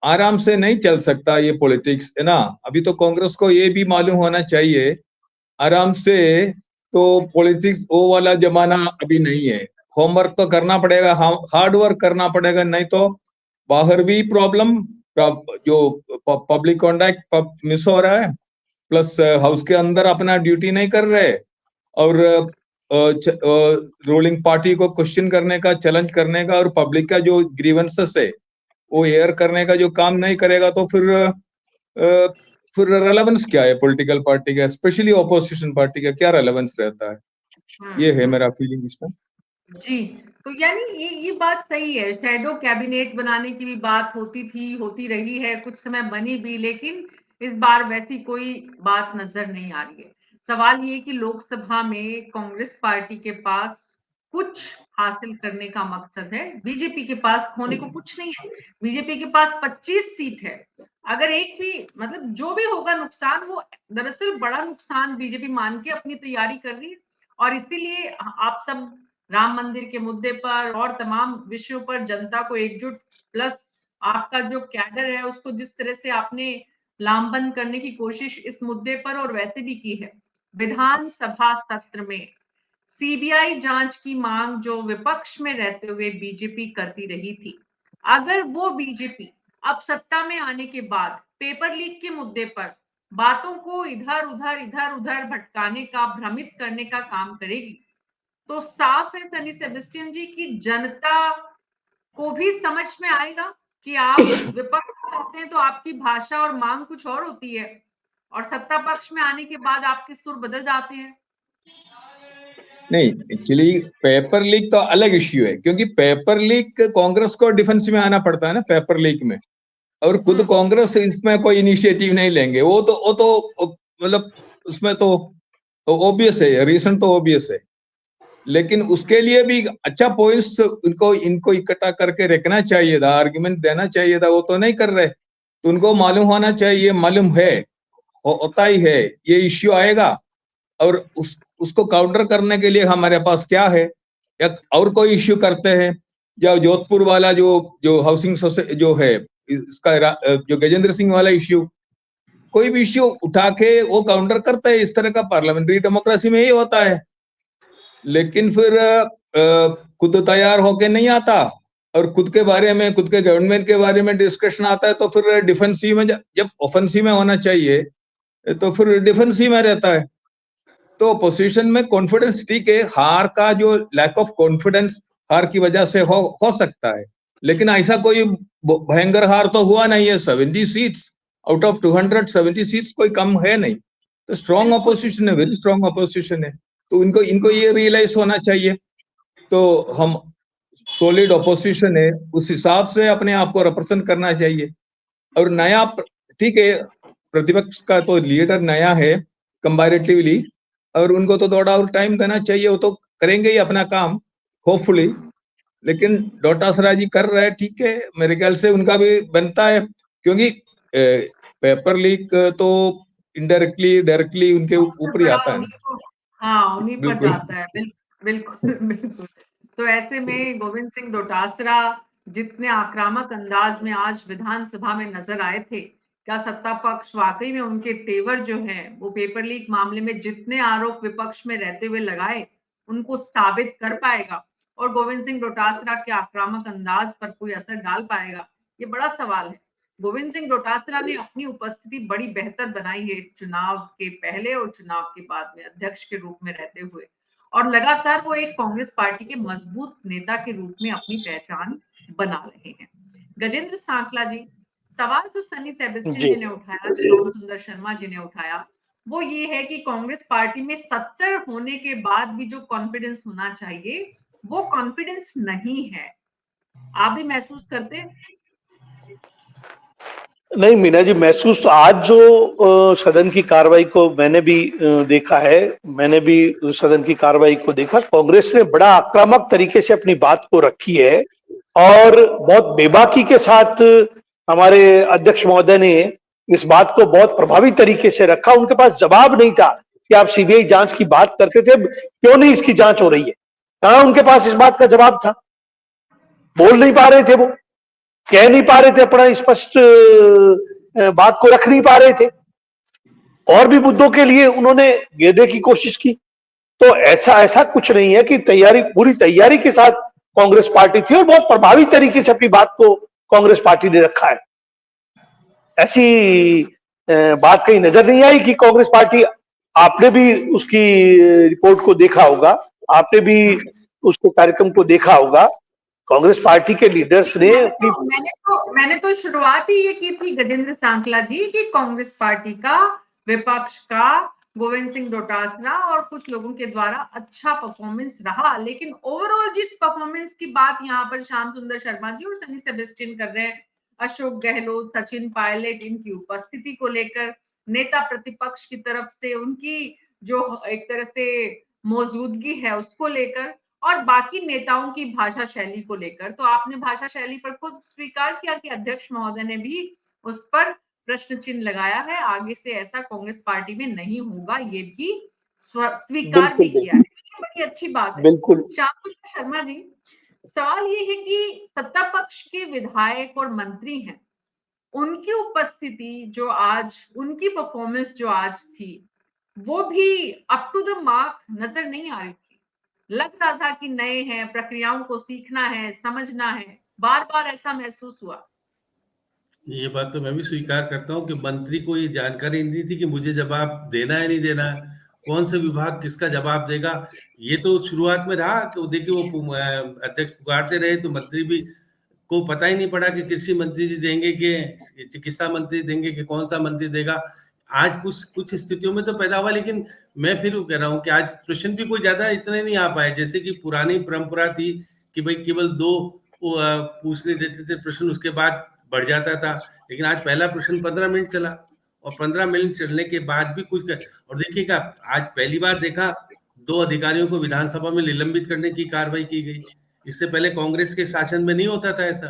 S3: आराम से नहीं चल सकता ये पॉलिटिक्स, है ना। अभी तो कांग्रेस को ये भी मालूम होना चाहिए आराम से तो पॉलिटिक्स वो वाला जमाना अभी नहीं है। होमवर्क तो करना पड़ेगा, हार्ड वर्क करना पड़ेगा, नहीं तो बाहर भी प्रॉब्लम, जो पब्लिक कॉन्डक्ट मिस हो रहा है, प्लस हाउस के अंदर अपना ड्यूटी नहीं कर रहे, और रूलिंग पार्टी को क्वेश्चन करने का, चैलेंज करने का, और पब्लिक का जो ग्रीवेंसेस है वो एयर करने का जो काम नहीं करेगा, तो फिर रेलेवेंस क्या है पॉलिटिकल पार्टी का, स्पेशली ऑपोजिशन पार्टी का क्या रेलेवेंस रहता है। ये है मेरा फीलिंग इसमें।
S1: जी, तो यानी ये बात सही है, शैडो कैबिनेट बनाने की भी बात होती थी, होती रही है, कुछ समय बनी भी, लेकिन इस बार वैसी कोई बात नजर नहीं आ रही है। सवाल ये कि लोकसभा में कांग्रेस पार्टी के पास कुछ हासिल करने का मकसद है, बीजेपी के पास खोने को कुछ नहीं है। बीजेपी के पास 25 सीट है, अगर एक भी मतलब जो भी होगा नुकसान, वो दरअसल बड़ा नुकसान बीजेपी मान के अपनी तैयारी कर रही है। और इसीलिए आप सब राम मंदिर के मुद्दे पर और तमाम विषयों पर जनता को एकजुट, प्लस आपका जो कैडर है उसको जिस तरह से आपने लामबंद करने की कोशिश इस मुद्दे पर और वैसे भी की है। विधानसभा सत्र में सीबीआई जांच की मांग जो विपक्ष में रहते हुए बीजेपी करती रही थी, अगर वो बीजेपी अब सत्ता में आने के बाद पेपर लीक के मुद्दे पर बातों को इधर उधर भटकाने का, भ्रमित करने का काम करेगी, तो साफ है सनी सेबेस्टियन जी की जनता को भी समझ में आएगा कि आप विपक्ष में रहते हैं तो आपकी भाषा और मांग कुछ और होती है, और सत्ता पक्ष में आने के बाद आपके सुर बदल जाते हैं।
S3: नहीं, एक्चुअली पेपर लीक तो अलग इश्यू है, क्योंकि पेपर लीक कांग्रेस को डिफेंस में आना पड़ता है ना पेपर लीक में, और खुद कांग्रेस इसमें कोई इनिशिएटिव नहीं लेंगे। वो तो मतलब उसमें तो ओबियस है, रीजन तो ओबियस है, लेकिन उसके लिए भी अच्छा पॉइंट्स इनको इकट्ठा करके रखना चाहिए था, आर्गुमेंट देना चाहिए था, वो तो नहीं कर रहे। तो उनको मालूम होना चाहिए, मालूम है, होता ही है ये इश्यू आएगा, और उसको काउंटर करने के लिए हमारे पास क्या है, या और कोई इश्यू करते हैं, या जोधपुर वाला जो हाउसिंग जो है इसका जो गजेंद्र सिंह वाला इश्यू, कोई भी इश्यू उठा के वो काउंटर करते हैं। इस तरह का पार्लियामेंट्री डेमोक्रेसी में ही होता है। लेकिन फिर खुद तैयार होके नहीं आता, और खुद के बारे में, खुद के गवर्नमेंट के बारे में डिस्कशन आता है, तो फिर डिफेंसिव में, जब ऑफेंसिव में होना चाहिए तो फिर डिफेंसिव में रहता है। तो पोजीशन में कॉन्फिडेंस ठीक है, हार का जो लैक ऑफ कॉन्फिडेंस हार की वजह से हो सकता है, लेकिन ऐसा कोई भयंकर हार तो हुआ नहीं है। 70 सीट्स आउट ऑफ 270 सीट्स कोई कम है नहीं, तो स्ट्रॉन्ग अपोजिशन है, वेरी स्ट्रॉन्ग अपोजिशन है। तो इनको ये रियलाइज होना चाहिए। तो हम सॉलिड अपोजिशन है, उस हिसाब से अपने आप को रिप्रेजेंट करना चाहिए। और नया, ठीक है, प्रतिपक्ष का तो लीडर नया है कंपैरेटिवली, और उनको तो थोड़ा और टाइम देना चाहिए, वो तो करेंगे ही अपना काम होपफुली। लेकिन डोटासरा जी कर रहे हैं, ठीक है, मेरे ख्याल से उनका भी बनता है, क्योंकि पेपर लीक तो इनडायरेक्टली डायरेक्टली उनके ऊपर ही आता है ना।
S1: हाँ, उन्हीं पर
S3: बिल्कुल।
S1: जाता है, बिल्कुल बिल्कुल। तो ऐसे में गोविंद सिंह डोटासरा जितने आक्रामक अंदाज में आज विधानसभा में नजर आए थे, क्या सत्ता पक्ष वाकई में उनके तेवर जो है वो पेपर लीक मामले में जितने आरोप विपक्ष में रहते हुए लगाए उनको साबित कर पाएगा, और गोविंद सिंह डोटासरा के आक्रामक अंदाज पर कोई असर डाल पाएगा? ये बड़ा सवाल है। गोविंद सिंह डोटासरा ने अपनी उपस्थिति बड़ी बेहतर बनाई है इस चुनाव के पहले और चुनाव के बाद में अध्यक्ष के रूप में रहते हुए, और लगातार वो एक कांग्रेस पार्टी के मजबूत नेता के रूप में अपनी पहचान बना रहे हैं। गजेंद्र सांकला जी, सवाल जो सनी सेबेस्टियन जी ने उठाया, श्याम सुंदर शर्मा जी ने उठाया, वो ये है कि कांग्रेस पार्टी में 70 होने के बाद भी जो कॉन्फिडेंस होना चाहिए वो कॉन्फिडेंस नहीं है। आप भी महसूस करते हैं?
S2: नहीं मीना जी, महसूस आज जो सदन की कार्रवाई को मैंने भी देखा है, मैंने भी सदन की कार्रवाई को देखा, कांग्रेस ने बड़ा आक्रामक तरीके से अपनी बात को रखी है और बहुत बेबाकी के साथ हमारे अध्यक्ष महोदय ने इस बात को बहुत प्रभावी तरीके से रखा। उनके पास जवाब नहीं था कि आप सीबीआई जांच की बात करते थे, क्यों नहीं इसकी जांच हो रही है। कहां उनके पास इस बात का जवाब था? बोल नहीं पा रहे थे, वो कह नहीं पा रहे थे, अपना स्पष्ट बात को रख नहीं पा रहे थे। और भी मुद्दों के लिए उन्होंने गेदे की कोशिश की। तो ऐसा कुछ नहीं है कि पूरी तैयारी के साथ कांग्रेस पार्टी थी और बहुत प्रभावी तरीके से अपनी बात को कांग्रेस पार्टी ने रखा है। ऐसी बात कहीं नजर नहीं आई कि कांग्रेस पार्टी, आपने भी उसकी रिपोर्ट को देखा होगा, आपने भी उसके कार्यक्रम को देखा होगा, कांग्रेस पार्टी के लीडर्स ने
S1: मैंने तो शुरुआत ही ये की थी गजेंद्र सांकला जी कि कांग्रेस पार्टी का, विपक्ष का, गोविंद सिंह डोटासरा और कुछ लोगों के द्वारा अच्छा परफॉर्मेंस रहा, लेकिन ओवरऑल जिस परफॉर्मेंस की बात यहाँ पर श्याम सुंदर शर्मा जी और सनी सेबेस्टियन कर रहे हैं, अशोक गहलोत, सचिन पायलट, इनकी उपस्थिति को लेकर, नेता प्रतिपक्ष की तरफ से उनकी जो एक तरह से मौजूदगी है उसको लेकर, और बाकी नेताओं की भाषा शैली को लेकर, तो आपने भाषा शैली पर खुद स्वीकार किया कि अध्यक्ष महोदय ने भी उस पर प्रश्न चिन्ह लगाया है। आगे से ऐसा कांग्रेस पार्टी में नहीं होगा, ये भी स्वीकार भी किया है। ये बड़ी अच्छी बात है।
S2: बिल्कुल।
S1: श्याम शर्मा जी, सवाल ये है कि सत्ता पक्ष के विधायक और मंत्री हैं, उनकी उपस्थिति जो आज, उनकी परफॉर्मेंस जो आज थी, वो भी अप टू द मार्क नजर नहीं आ रही थी। लग रहा था कि नए हैं, प्रक्रियाओं को सीखना है, समझना है, बार बार ऐसा महसूस हुआ।
S4: ये बात तो मैं भी स्वीकार करता हूँ कि मंत्री को ये जानकारी नहीं थी कि मुझे जवाब देना है नहीं देना है, कौन से विभाग किसका जवाब देगा। ये तो शुरुआत में रहा कि देखिए वो अध्यक्ष पुकारते रहे तो मंत्री भी को पता ही नहीं पड़ा कि कृषि मंत्री जी देंगे कि चिकित्सा मंत्री देंगे कि कौन सा मंत्री देगा। आज कुछ स्थितियों में तो पैदा हुआ, लेकिन मैं फिर कह रहा हूँ कि आज प्रश्न भी कोई ज्यादा इतने नहीं आ पाए, जैसे कि पुरानी परंपरा थी कि भाई केवल 2 पूछने देते थे प्रश्न, उसके बाद बढ़ जाता था। लेकिन आज पहला प्रश्न 15 मिनट चला और 15 मिनट चलने के बाद भी कुछ और देखिएगा, आज पहली बार देखा 2 अधिकारियों को विधानसभा में निलंबित करने की कार्रवाई की गई। इससे पहले कांग्रेस के शासन में नहीं होता था ऐसा।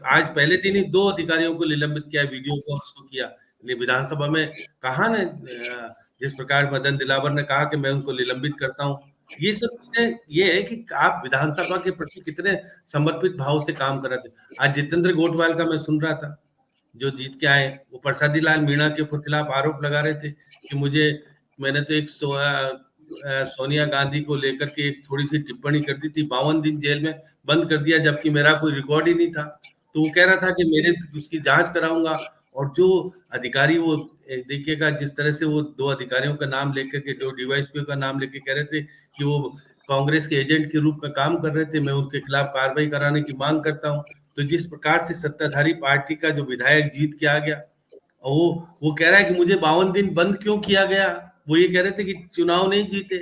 S4: आज पहले दिन ही 2 अधिकारियों को निलंबित किया, वीडियो कॉल उसको किया विधानसभा में। कहा ना जिस प्रकार मदन दिलावर ने कहा कि मैं उनको निलंबित करता हूँ। ये सब चीजें ये है कि आप विधानसभा के प्रति कितने समर्पित भाव से काम कर रहे थे। आज जितेंद्र गोठवाल का मैं सुन रहा था, जो जीत के आए, वो प्रसादी लाल मीणा के खिलाफ आरोप लगा रहे थे कि मैंने तो एक सोनिया गांधी को लेकर के एक थोड़ी सी टिप्पणी कर दी थी, 52 दिन जेल में बंद कर दिया, जबकि मेरा कोई रिकॉर्ड ही नहीं था। तो वो कह रहा था कि उसकी जांच कराऊंगा। और जो अधिकारी वो देखिएगा जिस तरह से वो 2 अधिकारियों का नाम लेकर के, 2 डीवाईएसपी का नाम लेके कह रहे थे कि वो कांग्रेस के एजेंट के रूप में काम कर रहे थे, मैं उनके खिलाफ कार्रवाई कराने की मांग करता हूं। तो जिस प्रकार से सत्ताधारी पार्टी का जो विधायक जीत के आ गया, और वो कह रहा है कि मुझे 52 दिन बंद क्यों किया गया। वो ये कह रहे थे कि चुनाव नहीं जीते,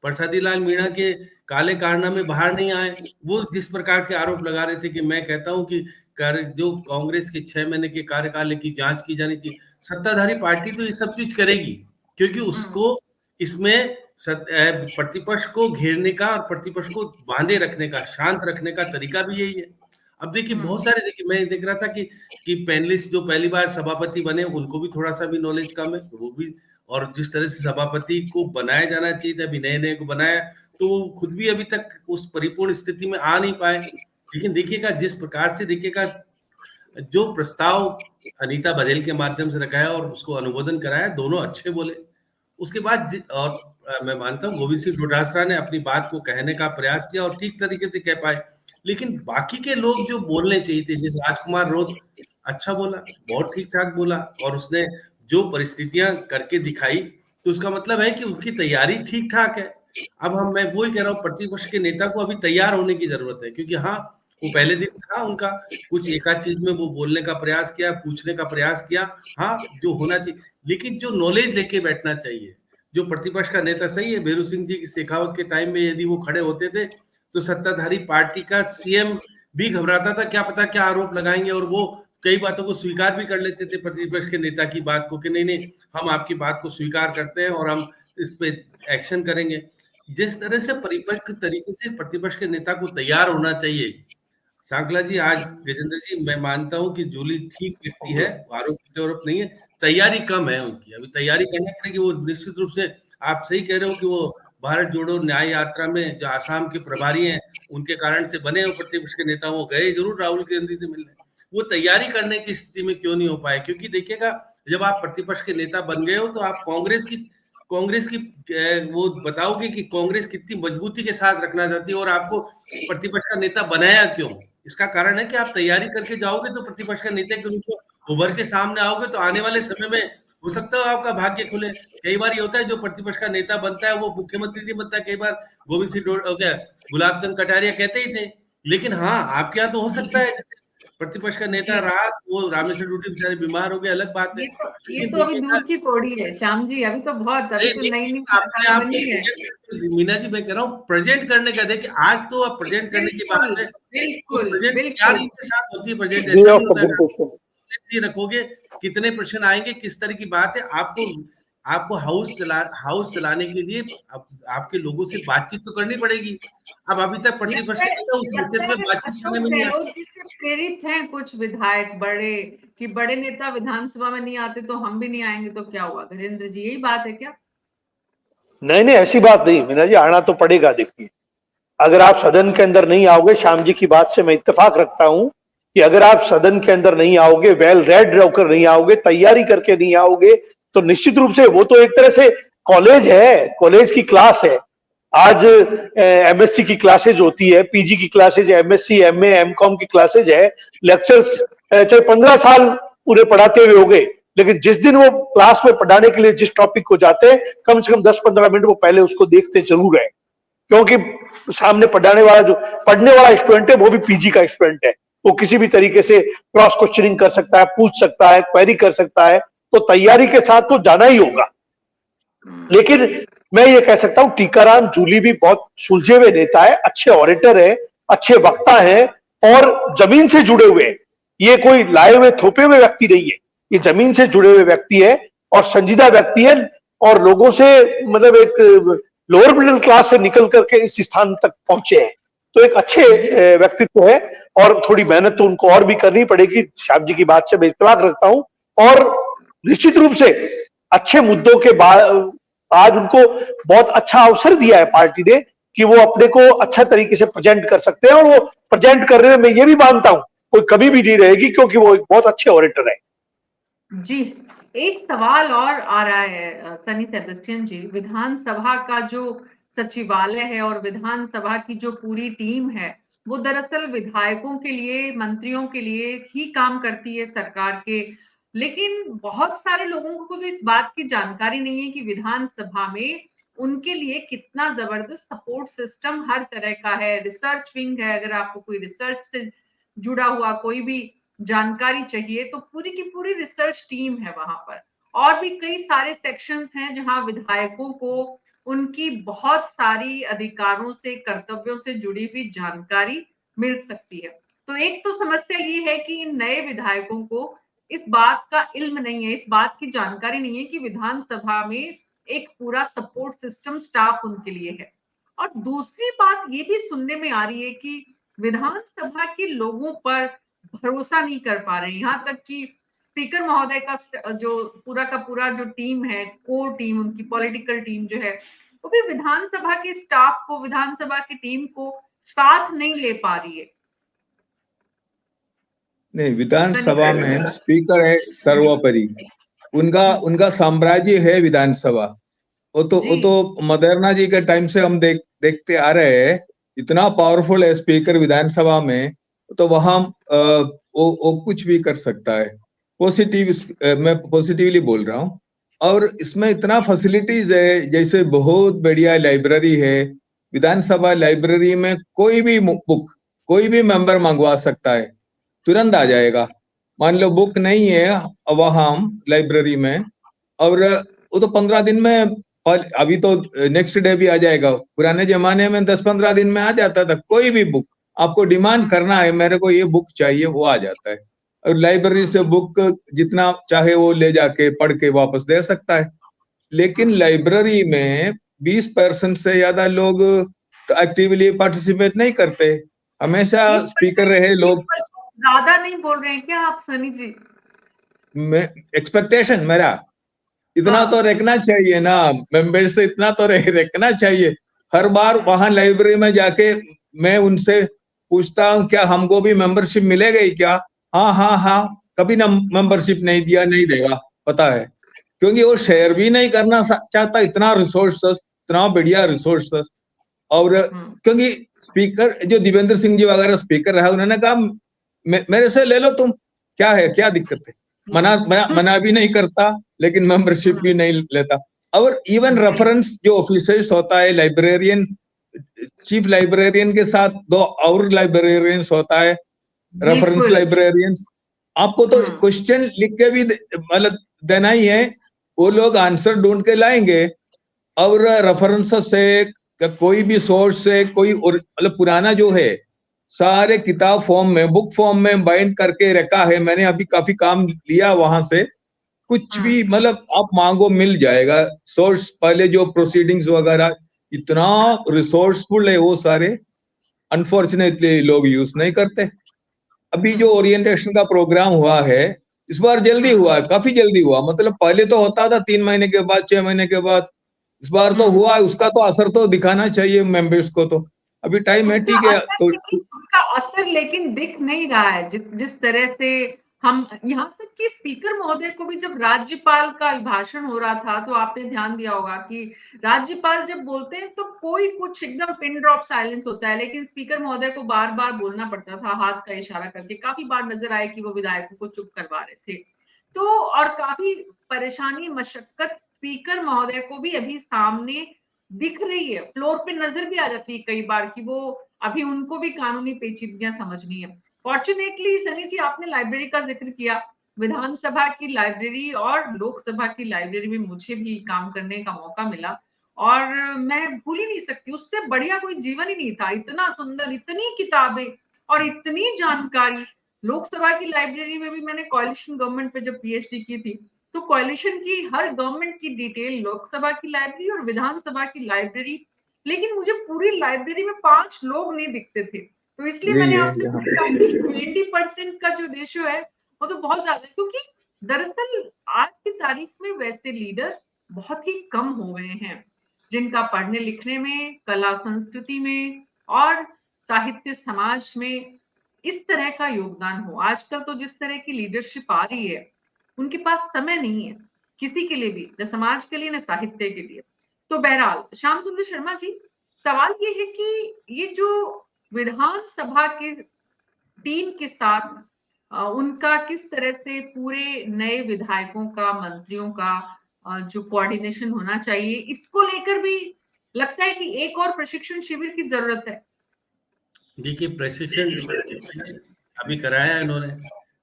S4: प्रसादी लाल मीणा के काले कारनामे बाहर नहीं आए। वो जिस प्रकार के आरोप लगा रहे थे कि मैं कहता हूं कि जो कांग्रेस के 6 महीने के कार्यकाल की जांच की जानी चाहिए। सत्ताधारी पार्टी तो ये सब चीज करेगी, क्योंकि उसको इसमें प्रतिपक्ष को घेरने का और प्रतिपक्ष को बांधे रखने का, शांत रखने का तरीका भी यही है। अब देखिए बहुत सारे, देखिए मैं देख रहा था कि पैनलिस्ट जो पहली बार सभापति बने उनको भी थोड़ा सा भी नॉलेज कम है, वो भी, और जिस तरह से सभापति को बनाया जाना चाहिए था, अभी नए को बनाया, तो वो खुद भी अभी तक उस परिपूर्ण स्थिति में आ नहीं पाए। लेकिन देखिएगा जिस प्रकार से, देखिएगा जो प्रस्ताव अनीता बघेल के माध्यम से रखा है और उसको अनुमोदन कराया, दोनों अच्छे बोले। उसके बाद और मैं मानता हूँ गोविंद सिंह डोटासरा ने अपनी बात को कहने का प्रयास किया और ठीक तरीके से कह पाए। लेकिन बाकी के लोग जो बोलने चाहिए थे, जैसे राजकुमार रोध अच्छा बोला, बहुत ठीक ठाक बोला, और उसने जो परिस्थितियां करके दिखाई, तो उसका मतलब है कि उसकी तैयारी ठीक ठाक है। अब मैं वही कह रहा हूँ, प्रतिपक्ष के नेता को अभी तैयार होने की जरूरत है, क्योंकि हाँ वो पहले दिन था उनका, कुछ एकाध चीज में वो बोलने का प्रयास किया, पूछने का प्रयास किया, हाँ जो होना चाहिए, लेकिन जो नॉलेज लेके बैठना चाहिए। जो प्रतिपक्ष का नेता, सही है, भेरू सिंह जी की शेखावत के टाइम में यदि वो खड़े होते थे तो सत्ताधारी पार्टी का सीएम भी घबराता था, क्या पता क्या आरोप लगाएंगे, और वो कई बातों को स्वीकार भी कर लेते थे प्रतिपक्ष के नेता की बात को कि नहीं नहीं हम आपकी बात को स्वीकार करते हैं और हम इस पे एक्शन करेंगे। जिस तरह से परिपक्व तरीके से प्रतिपक्ष के नेता को तैयार होना चाहिए, सांकला जी, आज गजेंद्र जी, मैं मानता हूं कि जूली ठीक व्यक्ति है, आरोप नहीं है, तैयारी कम है उनकी, अभी तैयारी करनी पड़ेगी। वो निश्चित रूप से आप सही कह रहे हो कि वो भारत जोड़ो न्याय यात्रा में जो आसाम के प्रभारी हैं उनके कारण से बने हो प्रतिपक्ष के नेता, वो गए जरूर राहुल गांधी से मिलने, वो तैयारी करने की स्थिति में क्यों नहीं हो पाए? क्योंकि देखिएगा, जब आप प्रतिपक्ष के नेता बन गए हो तो आप कांग्रेस की वो बताओगे कि कांग्रेस कितनी मजबूती के साथ रखना चाहती है और आपको प्रतिपक्ष का नेता बनाया क्यों। इसका कारण है कि आप तैयारी करके जाओगे तो प्रतिपक्ष का नेता के रूप में उभर के सामने आओगे तो आने वाले समय में हो सकता है आपका भाग्य खुले। कई बार ये होता है जो प्रतिपक्ष का नेता बनता है वो मुख्यमंत्री नहीं बनता। कई बार गोविंद सिंह गुलाब चंद कटारिया कहते ही थे, लेकिन हाँ आपके यहाँ तो हो सकता है प्रतिपक्ष का नेता रहा, वो रामेश्वर डूडी बेचारे बीमार हो गए, अलग बात है।
S1: ये तो अभी दूर की पौड़ी है श्याम जी, अभी तो बहुत, अभी तो नई
S4: अपने आप मीना जी, मैं कह रहा हूँ प्रेजेंट करने का, देखिए आज तो आप प्रेजेंट करने की बात है, प्रेजेंट क्या के साथ होती है प्रेजेंट, ऐसा नहीं होता है। रखोगे कितने प्रश्न आएंगे, किस तरह की बात है, आपको हाउस चलाने के लिए आपके लोगों से बातचीत तो करनी पड़ेगी। अब अभी तक प्रतिपक्ष उस विषय पे बातचीत करने में नहीं आती।
S1: जिससे प्रेरित हैं कुछ विधायक बड़े नेता विधानसभा में नहीं आते तो हम भी नहीं आएंगे, तो क्या हुआ गजेंद्र जी, यही बात है क्या?
S2: नहीं, ऐसी बात नहीं मीना जी, आना तो पड़ेगा। देखिए, अगर आप सदन के अंदर नहीं आओगे, श्याम जी की बात से मैं इत्तेफाक रखता हूं कि अगर आप सदन के अंदर नहीं आओगे, वेल रेड होकर नहीं आओगे, तैयारी करके नहीं आओगे, तो निश्चित रूप से वो तो एक तरह से कॉलेज है, कॉलेज की क्लास है। आज एमएससी की क्लासेज होती है, पीजी की क्लासेज, एमएससी, एमए, एमकॉम की क्लासेज है, लेक्चर्स चाहे 15 साल पूरे पढ़ाते हुए हो गए, लेकिन जिस दिन वो क्लास में पढ़ाने के लिए जिस टॉपिक को जाते हैं, कम से कम 10-15 मिनट वो पहले उसको देखते जरूर है, क्योंकि सामने पढ़ने वाला स्टूडेंट है वो भी पीजी का स्टूडेंट है, वो किसी भी तरीके से क्रॉस क्वेश्चनिंग कर सकता है, पूछ सकता है, क्वेरी कर सकता है, तो तैयारी के साथ तो जाना ही होगा। लेकिन मैं ये कह सकता हूं टीकाराम जूली भी बहुत सुलझे हुए नेता है, अच्छे ऑरेटर है, अच्छे वक्ता है और जमीन से जुड़े हुए हैं। ये कोई लाए हुए थोपे हुए व्यक्ति नहीं है, ये जमीन से जुड़े हुए व्यक्ति है और संजीदा व्यक्ति है और लोगों से मतलब एक लोअर मिडिल क्लास से निकल करके इस स्थान तक पहुंचे हैं, तो एक अच्छे व्यक्तित्व है और थोड़ी मेहनत तो उनको और भी करनी पड़ेगी। श्याम जी की बात से मैं इत्तेफाक रखता हूं और निश्चित रूप से अच्छे मुद्दों के बाद आज उनको बहुत अच्छा अवसर दिया है पार्टी ने कि वो अपने को अच्छा तरीके से प्रेजेंट कर सकते हैं और वो प्रेजेंट करने में मैं ये भी मानता हूं कोई कमी भी नहीं रहेगी, क्योंकि वो एक बहुत अच्छे ऑरेटर है।
S1: जी, एक सवाल और आ रहा है सनी सेबेस्टियन जी, विधानसभा का जो सचिवालय है और विधानसभा की जो पूरी टीम है वो दरअसल विधायकों के लिए, मंत्रियों के लिए ही काम करती है सरकार के, लेकिन बहुत सारे लोगों को तो इस बात की जानकारी नहीं है कि विधानसभा में उनके लिए कितना जबरदस्त सपोर्ट सिस्टम हर तरह का है, रिसर्च विंग है, अगर आपको कोई रिसर्च से जुड़ा हुआ कोई भी जानकारी चाहिए तो पूरी की पूरी रिसर्च टीम है वहां पर, और भी कई सारे सेक्शंस हैं जहां विधायकों को उनकी बहुत सारी अधिकारों से, कर्तव्यों से जुड़ी हुई जानकारी मिल सकती है। तो एक तो समस्या ये है कि इन नए विधायकों को इस बात का इल्म नहीं है, इस बात की जानकारी नहीं है कि विधानसभा में एक पूरा सपोर्ट सिस्टम स्टाफ उनके लिए है। और दूसरी बात ये भी सुनने में आ रही है कि विधानसभा के लोगों पर भरोसा नहीं कर पा रहे, यहाँ तक कि स्पीकर महोदय का जो पूरा जो टीम है, कोर टीम, उनकी पॉलिटिकल टीम जो है, वो भी विधानसभा के स्टाफ को, विधानसभा की टीम को साथ नहीं ले पा रही है।
S3: नहीं, विधानसभा में स्पीकर है सर्वोपरि, उनका साम्राज्य है विधानसभा। वो तो मदेरना जी के टाइम से हम देखते आ रहे हैं, इतना पावरफुल है स्पीकर विधानसभा में, तो वहां वो कुछ भी कर सकता है। मैं पॉजिटिवली बोल रहा हूँ। और इसमें इतना फैसिलिटीज है, जैसे बहुत बढ़िया लाइब्रेरी है विधानसभा, लाइब्रेरी में कोई भी बुक कोई भी मेंबर मंगवा सकता है, तुरंत आ जाएगा। मान लो बुक नहीं है वहां लाइब्रेरी में, और वो तो 15 दिन में, अभी तो नेक्स्ट डे भी आ जाएगा, पुराने जमाने में 10-15 दिन में आ जाता था। कोई भी बुक आपको डिमांड करना है, मेरे को ये बुक चाहिए, वो आ जाता है। और लाइब्रेरी से बुक जितना चाहे वो ले जाके पढ़ के वापस दे सकता है। लेकिन लाइब्रेरी में 20% से ज्यादा लोग एक्टिवली पार्टिसिपेट नहीं करते, हमेशा स्पीकर रहे लोग।
S1: ज्यादा नहीं बोल रहे हैं क्या आप सनी जी?
S3: एक्सपेक्टेशन मेरा इतना तो रखना चाहिए ना, मेंबर से इतना तो रखना चाहिए। हर बार वहां लाइब्रेरी में जाके मैं उनसे पूछता हूँ क्या हमको भी मेंबरशिप मिलेगी क्या? हाँ हाँ हाँ, कभी ना मेंबरशिप नहीं दिया, नहीं देगा, पता है, क्योंकि वो शेयर भी नहीं करना चाहता इतना रिसोर्सेस, इतना बढ़िया रिसोर्सेस। और क्योंकि स्पीकर जो देवेंद्र सिंह जी वगैरह स्पीकर रहा, उन्होंने कहा मेरे से ले लो तुम, क्या है, क्या दिक्कत है, मना भी नहीं करता लेकिन मेंबरशिप भी नहीं लेता। और इवन रेफरेंस जो ऑफिसर्स होता है, लाइब्रेरियन, चीफ लाइब्रेरियन के साथ 2 और लाइब्रेरियंस होता है, रेफरेंस लाइब्रेरियंस। आपको तो क्वेश्चन लिख के भी मतलब देना ही है, वो लोग आंसर ढूंढ के लाएंगे। और रेफरेंस से कोई भी सोर्स से कोई मतलब पुराना जो है सारे किताब फॉर्म में, बुक फॉर्म में बाइंड करके रखा है। मैंने अभी काफी काम लिया वहां से, कुछ भी मतलब आप मांगो मिल जाएगा सोर्स। पहले जो प्रोसीडिंग्स वगैरह इतना रिसोर्सफुल है वो सारे, अनफॉर्चुनेटली लोग यूज नहीं करते। अभी जो ओरिएंटेशन का प्रोग्राम हुआ है इस बार जल्दी हुआ है, काफी जल्दी हुआ, मतलब पहले तो होता था 3 महीने के बाद, 6 महीने के बाद, इस बार तो हुआ है। उसका तो असर तो दिखाना चाहिए मेंबर्स को, तो अभी टाइम है, ठीक है। तो
S1: उसका असर लेकिन दिख नहीं रहा है जिस तरह से हम, यहाँ तक कि स्पीकर महोदय को भी जब राज्यपाल का भाषण हो रहा था तो आपने ध्यान दिया होगा कि राज्यपाल जब बोलते हैं तो कोई कुछ एकदम पिन ड्रॉप साइलेंस होता है, लेकिन स्पीकर महोदय को बार बार बोलना पड़ता था हाथ का इशारा करके। काफी बार नजर आए कि वो विधायकों को चुप करवा रहे थे। तो और काफी परेशानी मशक्कत स्पीकर महोदय को भी अभी सामने दिख रही है, फ्लोर पे नजर भी आ जाती है कई बार कि वो अभी उनको भी कानूनी पेचीदगियां समझनी है। फॉर्चुनेटली सनी जी आपने लाइब्रेरी का जिक्र किया, विधानसभा की लाइब्रेरी और लोकसभा की लाइब्रेरी में मुझे भी काम करने का मौका मिला और मैं भूल ही नहीं सकती, उससे बढ़िया कोई जीवन ही नहीं था। इतना सुंदर, इतनी किताबें और इतनी जानकारी। लोकसभा की लाइब्रेरी में भी मैंने कोalition गवर्नमेंट पे जब पीएचडी की थी तो कोalition की हर गवर्नमेंट की डिटेल लोकसभा की लाइब्रेरी और विधानसभा की लाइब्रेरी, लेकिन मुझे पूरी लाइब्रेरी में 5 लोग नहीं दिखते थे। तो इसलिए मैंने आपसे पूछा 20% का जो रेशियो है वो तो बहुत ज्यादा है, क्योंकि दरअसल आज की तारीख में वैसे लीडर बहुत ही कम हो गए हैं जिनका पढ़ने लिखने में, कला संस्कृति में और साहित्य समाज में इस तरह का योगदान हो। आजकल तो जिस तरह की लीडरशिप आ रही है उनके पास समय नहीं है किसी के लिए भी, न समाज के लिए न साहित्य के लिए। तो बहरहाल श्याम सुंदर शर्मा जी, सवाल ये है कि ये जो विधानसभा के टीम के साथ उनका किस तरह से पूरे नए विधायकों का, मंत्रियों का जो कोऑर्डिनेशन होना चाहिए, इसको लेकर भी लगता है कि एक और प्रशिक्षण शिविर की जरूरत है।
S4: देखिए, प्रशिक्षण अभी कराया है इन्होंने,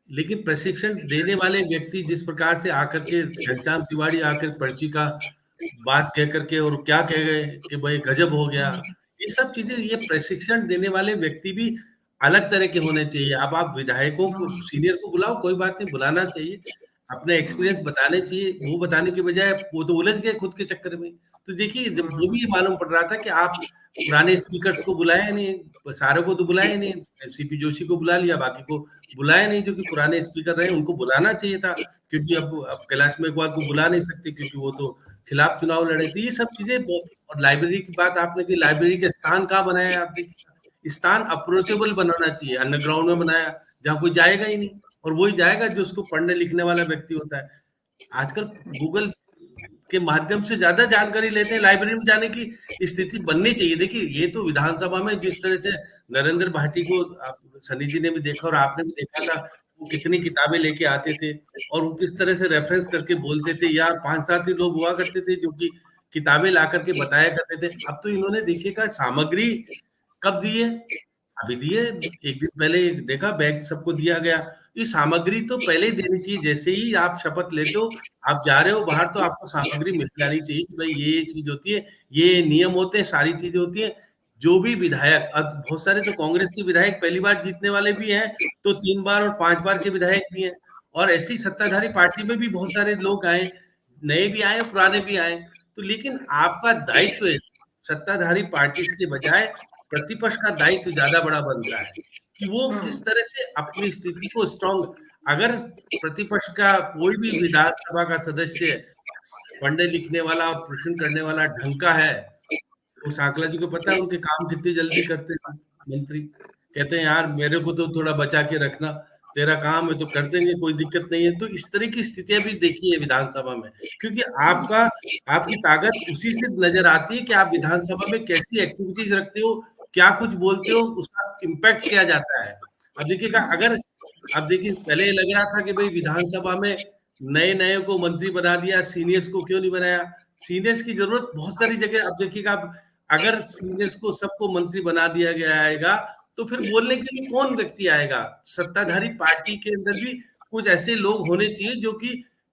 S4: लेकिन प्रशिक्षण देने वाले व्यक्ति जिस प्रकार से आकर के घनश्याम तिवारी आकर पर्ची का बात कह करके और क्या कह गए कि भाई गजब हो गया, ये सब चीजें, ये प्रशिक्षण देने वाले व्यक्ति भी अलग तरह के होने चाहिए। अब आप विधायकों को, सीनियर को बुलाओ, कोई बात नहीं, बुलाना चाहिए, अपने एक्सपीरियंस बताने चाहिए। वो बताने के बजाय वो तो उलझ गए खुद के चक्कर में। तो देखिए, जब वो भी मालूम पड़ रहा था कि आप पुराने स्पीकर्स को बुलाए नहीं, सारे को तो बुलाए नहीं, सीपी जोशी को बुला लिया, बाकी को बुलाए नहीं, जो कि पुराने स्पीकर रहे, उनको बुलाना चाहिए था। क्योंकि अब कैलाश मेघवाल को बुला नहीं सकते क्योंकि वो तो खिलाफ चुनाव लड़े थे। ये सब चीजें। और लाइब्रेरी की बात आपने की, लाइब्रेरी के स्थान कहाँ बनाया आप देखिए, स्थान अप्रोचेबल बनाना चाहिए। अंडरग्राउंड में बनाया जहाँ कोई जाएगा ही नहीं, और वही जाएगा जो उसको पढ़ने लिखने वाला व्यक्ति होता है। आजकल गूगल के माध्यम से ज्यादा जानकारी लेते हैं, लाइब्रेरी में जाने की स्थिति बननी चाहिए। देखिए, ये तो विधानसभा में जिस तरह से नरेंद्र भाटी को सनी जी ने भी देखा और आपने भी देखा था, वो कितनी किताबें लेके आते थे और वो किस तरह से रेफरेंस करके बोलते थे। यार 5-7 ही लोग हुआ करते थे जो कि किताबें ला करके बताया करते थे। अब तो इन्होंने देखिएगा सामग्री कब दी है, अभी दिए, एक दिन पहले देखा बैग सबको दिया गया। ये सामग्री तो पहले ही देनी चाहिए। जैसे ही आप शपथ लेते हो, आप जा रहे हो बाहर, तो आपको सामग्री मिल जानी चाहिए कि भाई ये चीज होती है, ये नियम होते हैं, सारी चीजें होती है। जो भी विधायक, अब बहुत सारे तो कांग्रेस के विधायक पहली बार जीतने वाले भी हैं, तो 3 बार और 5 बार के विधायक भी हैं, और ऐसी सत्ताधारी पार्टी में भी बहुत सारे लोग आए, नए भी आए पुराने भी आए। तो लेकिन आपका दायित्व है, सत्ताधारी पार्टी के बजाय प्रतिपक्ष का दायित्व ज्यादा बड़ा बनता है कि वो किस तरह से अपनी स्थिति को स्ट्रॉन्ग, अगर प्रतिपक्ष का कोई भी विधानसभा का सदस्य पढ़ने लिखने वाला और प्रश्न करने वाला ढंग का है, तो सांकला जी को पता है उनके काम कितनी जल्दी करते हैं मंत्री, कहते हैं यार मेरे को तो थोड़ा बचा के रखना, तेरा काम है तो कर देंगे, कोई दिक्कत नहीं है। तो इस तरह की स्थितियां भी देखी है विधानसभा में, क्योंकि आपकी ताकत उसी से नजर आती है कि आप विधानसभा में कैसी एक्टिविटीज रखते हो, क्या कुछ बोलते हो, उसका इम्पैक्ट किया जाता है। अब देखिएगा, अगर अब देखिए पहले ये लग रहा था कि भाई विधानसभा में नए नए को मंत्री बना दिया, सीनियर्स को क्यों नहीं बनाया। सीनियर्स की जरूरत बहुत सारी जगह, अब देखिएगा, अब अगर सीनियर्स को सबको मंत्री बना दिया गया आएगा तो फिर बोलने के लिए कौन व्यक्ति आएगा। सत्ताधारी पार्टी के अंदर भी कुछ ऐसे लोग होने चाहिए जो कि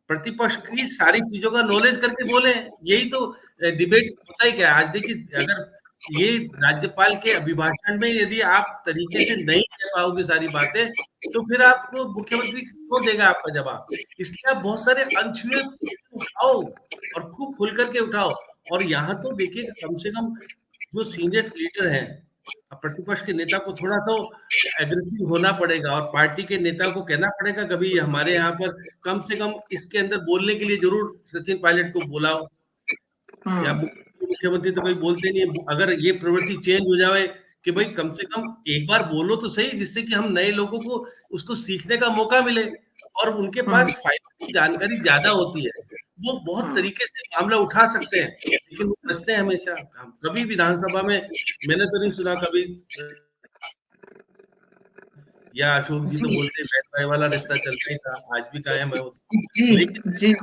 S4: प्रतिपक्ष की सारी चीजों का नॉलेज करके बोले। यही तो डिबेट होता ही क्या है। आज देखिए, अगर ये राज्यपाल के अभिभाषण में यदि आप तरीके से नहीं कह पाओगे सारी बातें, तो फिर आपको मुख्यमंत्री क्यों देगा आपका जवाब। इसलिए आप बहुत सारे अनछुए उठाओ और खूब खुल करके उठाओ। और यहाँ तो देखिए, कम से कम जो सीनियर लीडर हैं, प्रतिपक्ष के नेता को थोड़ा तो एग्रेसिव होना पड़ेगा और पार्टी के नेता को कहना पड़ेगा कभी हमारे यहाँ पर कम से कम इसके अंदर बोलने के लिए जरूर सचिन पायलट को बुलाओ। या मुख्यमंत्री तो कोई बोलते नहीं है। अगर ये प्रवृत्ति चेंज हो जाए कि भाई कम से कम एक बार बोलो तो सही, जिससे कि हम नए लोगों को उसको सीखने का मौका मिले, और उनके पास फाइनल की जानकारी ज्यादा होती है, वो बहुत तरीके से मामला उठा सकते हैं, लेकिन वो बचते हैं हमेशा। कभी विधानसभा में मैंने तो नहीं सुना कभी, या अशोक जी तो बोलते हैं भाई वाला रिश्ता चलता ही था, आज भी कायम है वो। लेकिन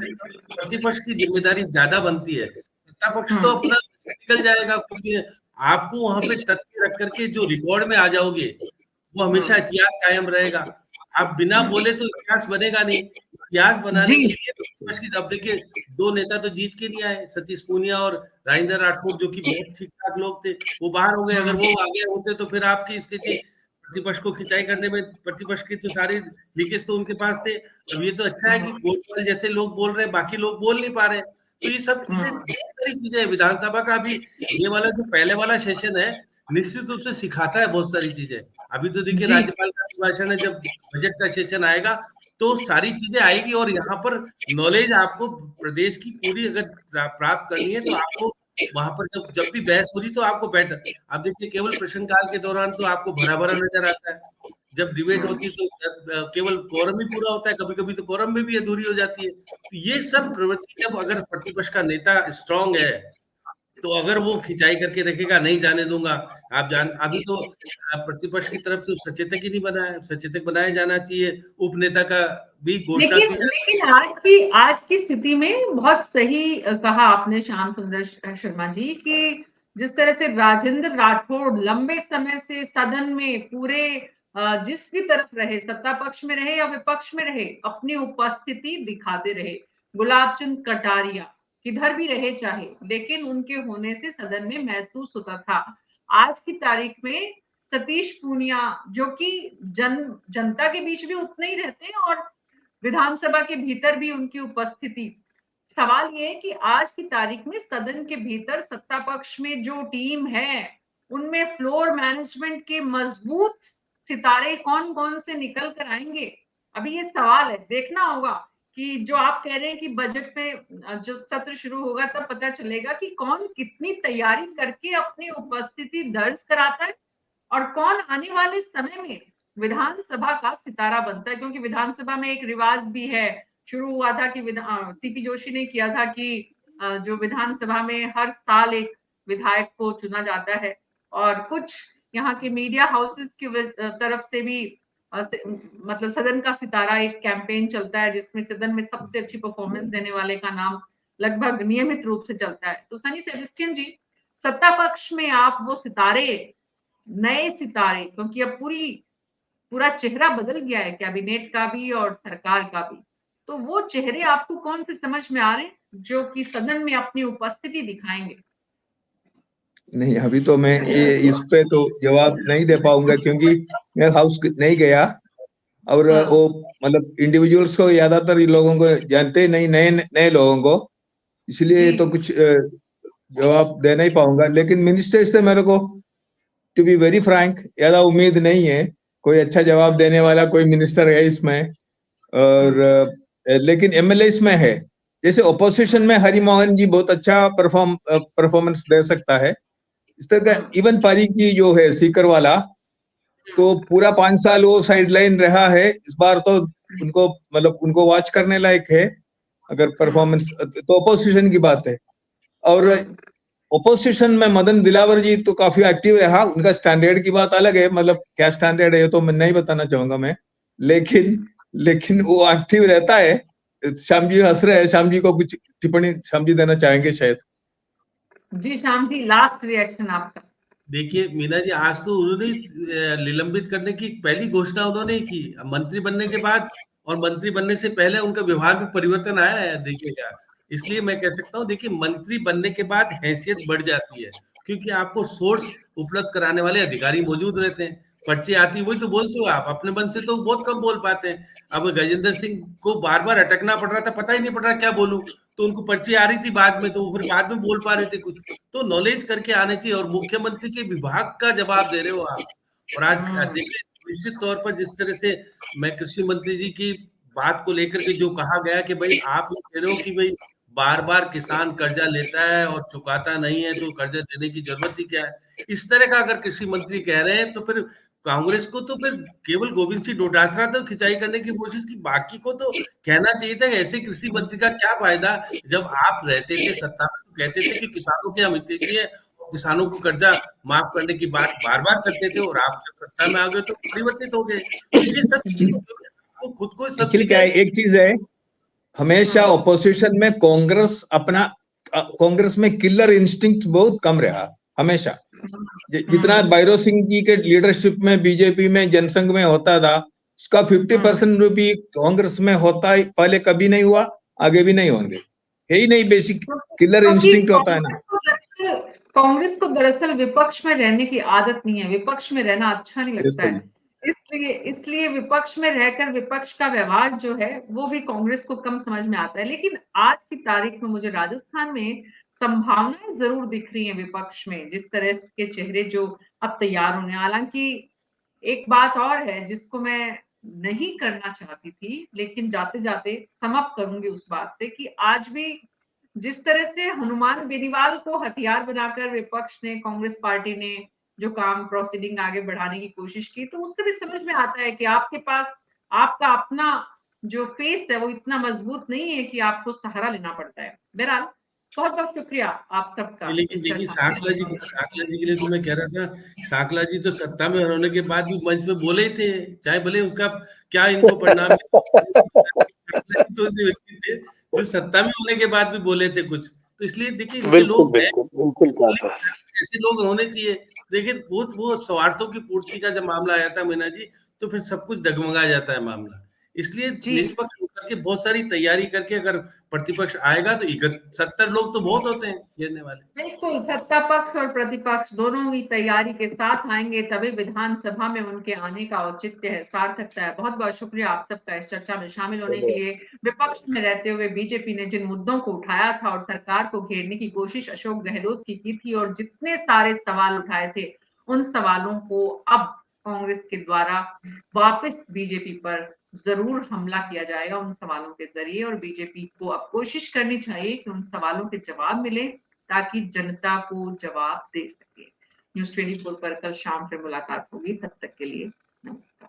S4: प्रतिपक्ष की जिम्मेदारी ज्यादा बनती है। सत्ता पक्ष तो अपना निकल जाएगा, कुछ भी आपको वहां पे तथ्य रख करके जो रिकॉर्ड में आ जाओगे, वो हमेशा इतिहास कायम रहेगा। आप बिना बोले तो इतिहास बनेगा नहीं। इतिहास बनाने के लिए प्रतिपक्ष की, अब देखिए 2 नेता तो जीत के नहीं आए, सतीश पूनिया और राजेंद्र राठौर, जो कि बहुत ठीक ठाक लोग थे, वो बाहर हो गए। अगर वो आगे होते तो फिर आपकी स्थिति प्रतिपक्ष को खिंचाई करने में, प्रतिपक्ष की तो सारी लीकेज तो उनके पास थे। अब ये तो अच्छा है कि गोलमाल जैसे लोग बोल रहे हैं, बाकी लोग बोल नहीं पा रहे। तो ये सब चीजें, बहुत सारी चीजें हैं। विधानसभा का भी ये वाला जो पहले वाला सेशन है, निश्चित रूप से सिखाता है बहुत सारी चीजें। अभी तो देखिए राज्यपाल का अभिभाषण है, जब बजट का सेशन आएगा तो सारी चीजें आएगी, और यहाँ पर नॉलेज आपको प्रदेश की पूरी अगर प्राप्त करनी है तो आपको वहां पर जब भी बहस हो रही तो आपको बेटर, आप देखिए केवल प्रश्नकाल के दौरान तो आपको भरा भरा नजर आता है, जब डिबेट होती है तो केवल कोरम ही पूरा होता है, कभी कभी तो कोरम में भी अधूरी हो जाती है। तो ये सब प्रवृत्ति, जब अगर प्रतिपक्ष का नेता स्ट्रांग है तो अगर वो खिंचाई करके रखेगा, नहीं जाने दूंगा, आप जान, अभी तो प्रतिपक्ष की तरफ से सचेतक ही नहीं बनाया, सचेतक बनाया जाना चाहिए, उपनेता का भी घोषणा की जाए।
S1: लेकिन आज की स्थिति में बहुत सही कहा आपने श्याम सुंदर शर्मा जी, कि जिस तरह से राजेंद्र राठौड़ लंबे समय से सदन में पूरे जिस भी तरफ रहे, सत्ता पक्ष में रहे या विपक्ष में रहे, अपनी उपस्थिति दिखाते रहे। गुलाब चंद कटारिया किधर भी रहे चाहे, लेकिन उनके होने से सदन में महसूस होता था। आज की तारीख में सतीश पूनिया, जो कि जनता के बीच भी उतने ही रहते हैं और विधानसभा के भीतर भी उनकी उपस्थिति, सवाल ये है कि आज की तारीख में सदन के भीतर सत्ता पक्ष में जो टीम है, उनमें फ्लोर मैनेजमेंट के मजबूत सितारे कौन कौन से निकल कर आएंगे। अभी ये सवाल है, देखना होगा कि जो आप कह रहे हैं कि बजट में जब सत्र शुरू होगा तब पता चलेगा कि कौन कितनी तैयारी करके अपनी उपस्थिति दर्ज कराता है और कौन आने वाले समय में विधानसभा का सितारा बनता है। क्योंकि विधानसभा में एक रिवाज भी है, शुरू हुआ था कि सीपी जोशी ने किया था कि जो विधानसभा में हर साल एक विधायक को चुना जाता है, और कुछ यहाँ के मीडिया हाउसेस की तरफ से भी मतलब सदन का सितारा एक कैंपेन चलता है, जिसमें सदन में सबसे अच्छी परफॉर्मेंस देने वाले का नाम लगभग नियमित रूप से चलता है। तो सनी सेबेस्टियन जी, सत्ता पक्ष में आप वो सितारे, नए सितारे, क्योंकि अब पूरा चेहरा बदल गया है, कैबिनेट का भी और सरकार का भी, तो वो चेहरे आपको कौन से समझ में आ रहे हैं जो कि सदन में अपनी उपस्थिति दिखाएंगे?
S3: नहीं, अभी तो मैं इस पे तो जवाब नहीं दे पाऊंगा क्योंकि मैं हाउस नहीं गया और वो मतलब इंडिविजुअल्स को ज्यादातर इन लोगों को जानते नहीं, नए नए लोगों को, इसलिए तो कुछ जवाब दे नहीं पाऊंगा। लेकिन मिनिस्टर से मेरे को टू बी वेरी फ्रैंक ज्यादा उम्मीद नहीं है, कोई अच्छा जवाब देने वाला कोई मिनिस्टर है इसमें। और लेकिन एमएलए इसमें है, जैसे ओपोजिशन में हरिमोहन जी बहुत अच्छा परफॉर्मेंस दे सकता है, इस तरह का इवन पारीक जी जो है सीकर वाला, तो पूरा 5 साल वो साइड लाइन रहा है, इस बार तो उनको मतलब उनको वॉच करने लायक है अगर परफॉर्मेंस तो ओपोजिशन की बात है। और ओपोजिशन में मदन दिलावर जी तो काफी एक्टिव रहा, उनका स्टैंडर्ड की बात अलग है, मतलब क्या स्टैंडर्ड है तो मैं नहीं बताना चाहूंगा मैं, लेकिन वो एक्टिव रहता है। श्याम जी हंस रहे हैं, श्याम जी को कुछ टिप्पणी श्याम जी देना चाहेंगे शायद।
S1: जी श्याम जी, लास्ट रिएक्शन आपका।
S4: देखिए मीना जी, आज तो उन्होंने निलंबित करने की पहली घोषणा उन्होंने ही की मंत्री बनने के बाद, और मंत्री बनने से पहले उनका व्यवहार में परिवर्तन आया है देखिएगा। इसलिए मैं कह सकता हूँ, देखिए मंत्री बनने के बाद हैसियत बढ़ जाती है, क्योंकि आपको सोर्स उपलब्ध कराने वाले अधिकारी मौजूद रहते हैं। पर्ची आती वही तो बोलते हो आप, अपने मन से तो बहुत कम बोल पाते हैं। अब गजेंद्र सिंह को बार बार अटकना पड़ रहा था, पता ही नहीं पड़ रहा क्या बोलूं, तो उनको पर्ची आ रही थी बाद में, तो वो फिर बाद में बोल पा रहे थे कुछ। तो नॉलेज करके आने चाहिए, और मुख्यमंत्री के विभाग का जवाब दे रहे हो आप। और आज देखिए निश्चित तौर पर जिस तरह से मैं कृषि मंत्री जी की बात को लेकर के जो कहा गया कि भाई आप लोग कह रहे हो कि भाई बार बार किसान कर्जा लेता है और चुकाता नहीं है, तो कर्जा देने की जरूरत ही क्या है, इस तरह का अगर कृषि मंत्री कह रहे हैं, तो फिर कांग्रेस को तो फिर केवल गोविंद सिंह डोटासरा तो खिंचाई करने की कोशिश की, बाकी को तो कहना चाहिए था कि ऐसे कृषि मंत्री का क्या फायदा। जब आप रहते थे सत्ता में तो कहते थे कि किसानों के हम हितैषी है, किसानों को कर्जा माफ करने की बात बार बार करते थे, और आप जब सत्ता में आ गए तो परिवर्तित हो गए। तो ये सब को खुद को सब
S3: एक्चुअली क्या है, एक चीज है, हमेशा ओपोजिशन में कांग्रेस में किलर इंस्टिंक्ट बहुत कम रहा हमेशा। जितना भैरव सिंह जी के लीडरशिप में बीजेपी में जनसंघ में होता था, उसका 50% भी कांग्रेस में होता है, पहले कभी नहीं हुआ, आगे भी नहीं होंगे, है ही नहीं, बेसिक किलर इंस्टिंक्ट होता है ना।
S1: कांग्रेस को दरअसल विपक्ष में रहने की आदत नहीं है, विपक्ष में रहना अच्छा नहीं लगता है, इसलिए विपक्ष में रहकर विपक्ष का व्यवहार जो है वो भी कांग्रेस को कम समझ में आता है। लेकिन आज की तारीख में मुझे राजस्थान में संभावनाएं जरूर दिख रही हैं विपक्ष में, जिस तरह के चेहरे जो अब तैयार होने। हालांकि एक बात और है जिसको मैं नहीं करना चाहती थी, लेकिन जाते जाते समाप्त करूंगी उस बात से, कि आज भी जिस तरह से हनुमान बेनीवाल को हथियार बनाकर विपक्ष ने, कांग्रेस पार्टी ने जो काम प्रोसीडिंग आगे बढ़ाने की कोशिश की, तो उससे भी समझ में आता है कि आपके पास आपका अपना जो फेस है वो इतना मजबूत नहीं है कि आपको सहारा लेना पड़ता है। बहरहाल बहुत बहुत शुक्रिया आप सबका।
S4: लेकिन देखिए साकला जी के लिए तो मैं कह रहा था, साकला जी तो सत्ता में होने के बाद भी मंच में बोले ही थे, चाहे भले उनका क्या इनको परिणाम तो व्यक्ति थे जो सत्ता में होने के बाद भी बोले थे कुछ, तो इसलिए देखिए इनके लोग ऐसे लोग होने चाहिए। देखिए वो स्वार्थों की पूर्ति का जब मामला आया था मीना जी, तो फिर सब कुछ डगमगा जाता है मामला। इसलिए निष्पक्ष होकर के बहुत सारी तैयारी करके अगर प्रतिपक्ष आएगा तो 70 लोग तो बहुत होते हैं घेरने वाले।
S1: बिल्कुल, सत्ता पक्ष और प्रतिपक्ष दोनों ही तैयारी के साथ आएंगे, तभी विधानसभा में उनके आने का औचित्य है, सार्थकता है। बहुत बहुत शुक्रिया आप सबका इस चर्चा में शामिल होने के लिए। विपक्ष में रहते हुए बीजेपी ने जिन मुद्दों को उठाया था और सरकार को घेरने की कोशिश अशोक गहलोत की थी, और जितने सारे सवाल उठाए थे, उन सवालों को अब कांग्रेस के द्वारा वापस बीजेपी पर जरूर हमला किया जाएगा उन सवालों के जरिए, और बीजेपी को अब कोशिश करनी चाहिए कि उन सवालों के जवाब मिले ताकि जनता को जवाब दे सके। न्यूज़ 24 पर कल शाम फिर मुलाकात होगी, तब तक के लिए नमस्कार।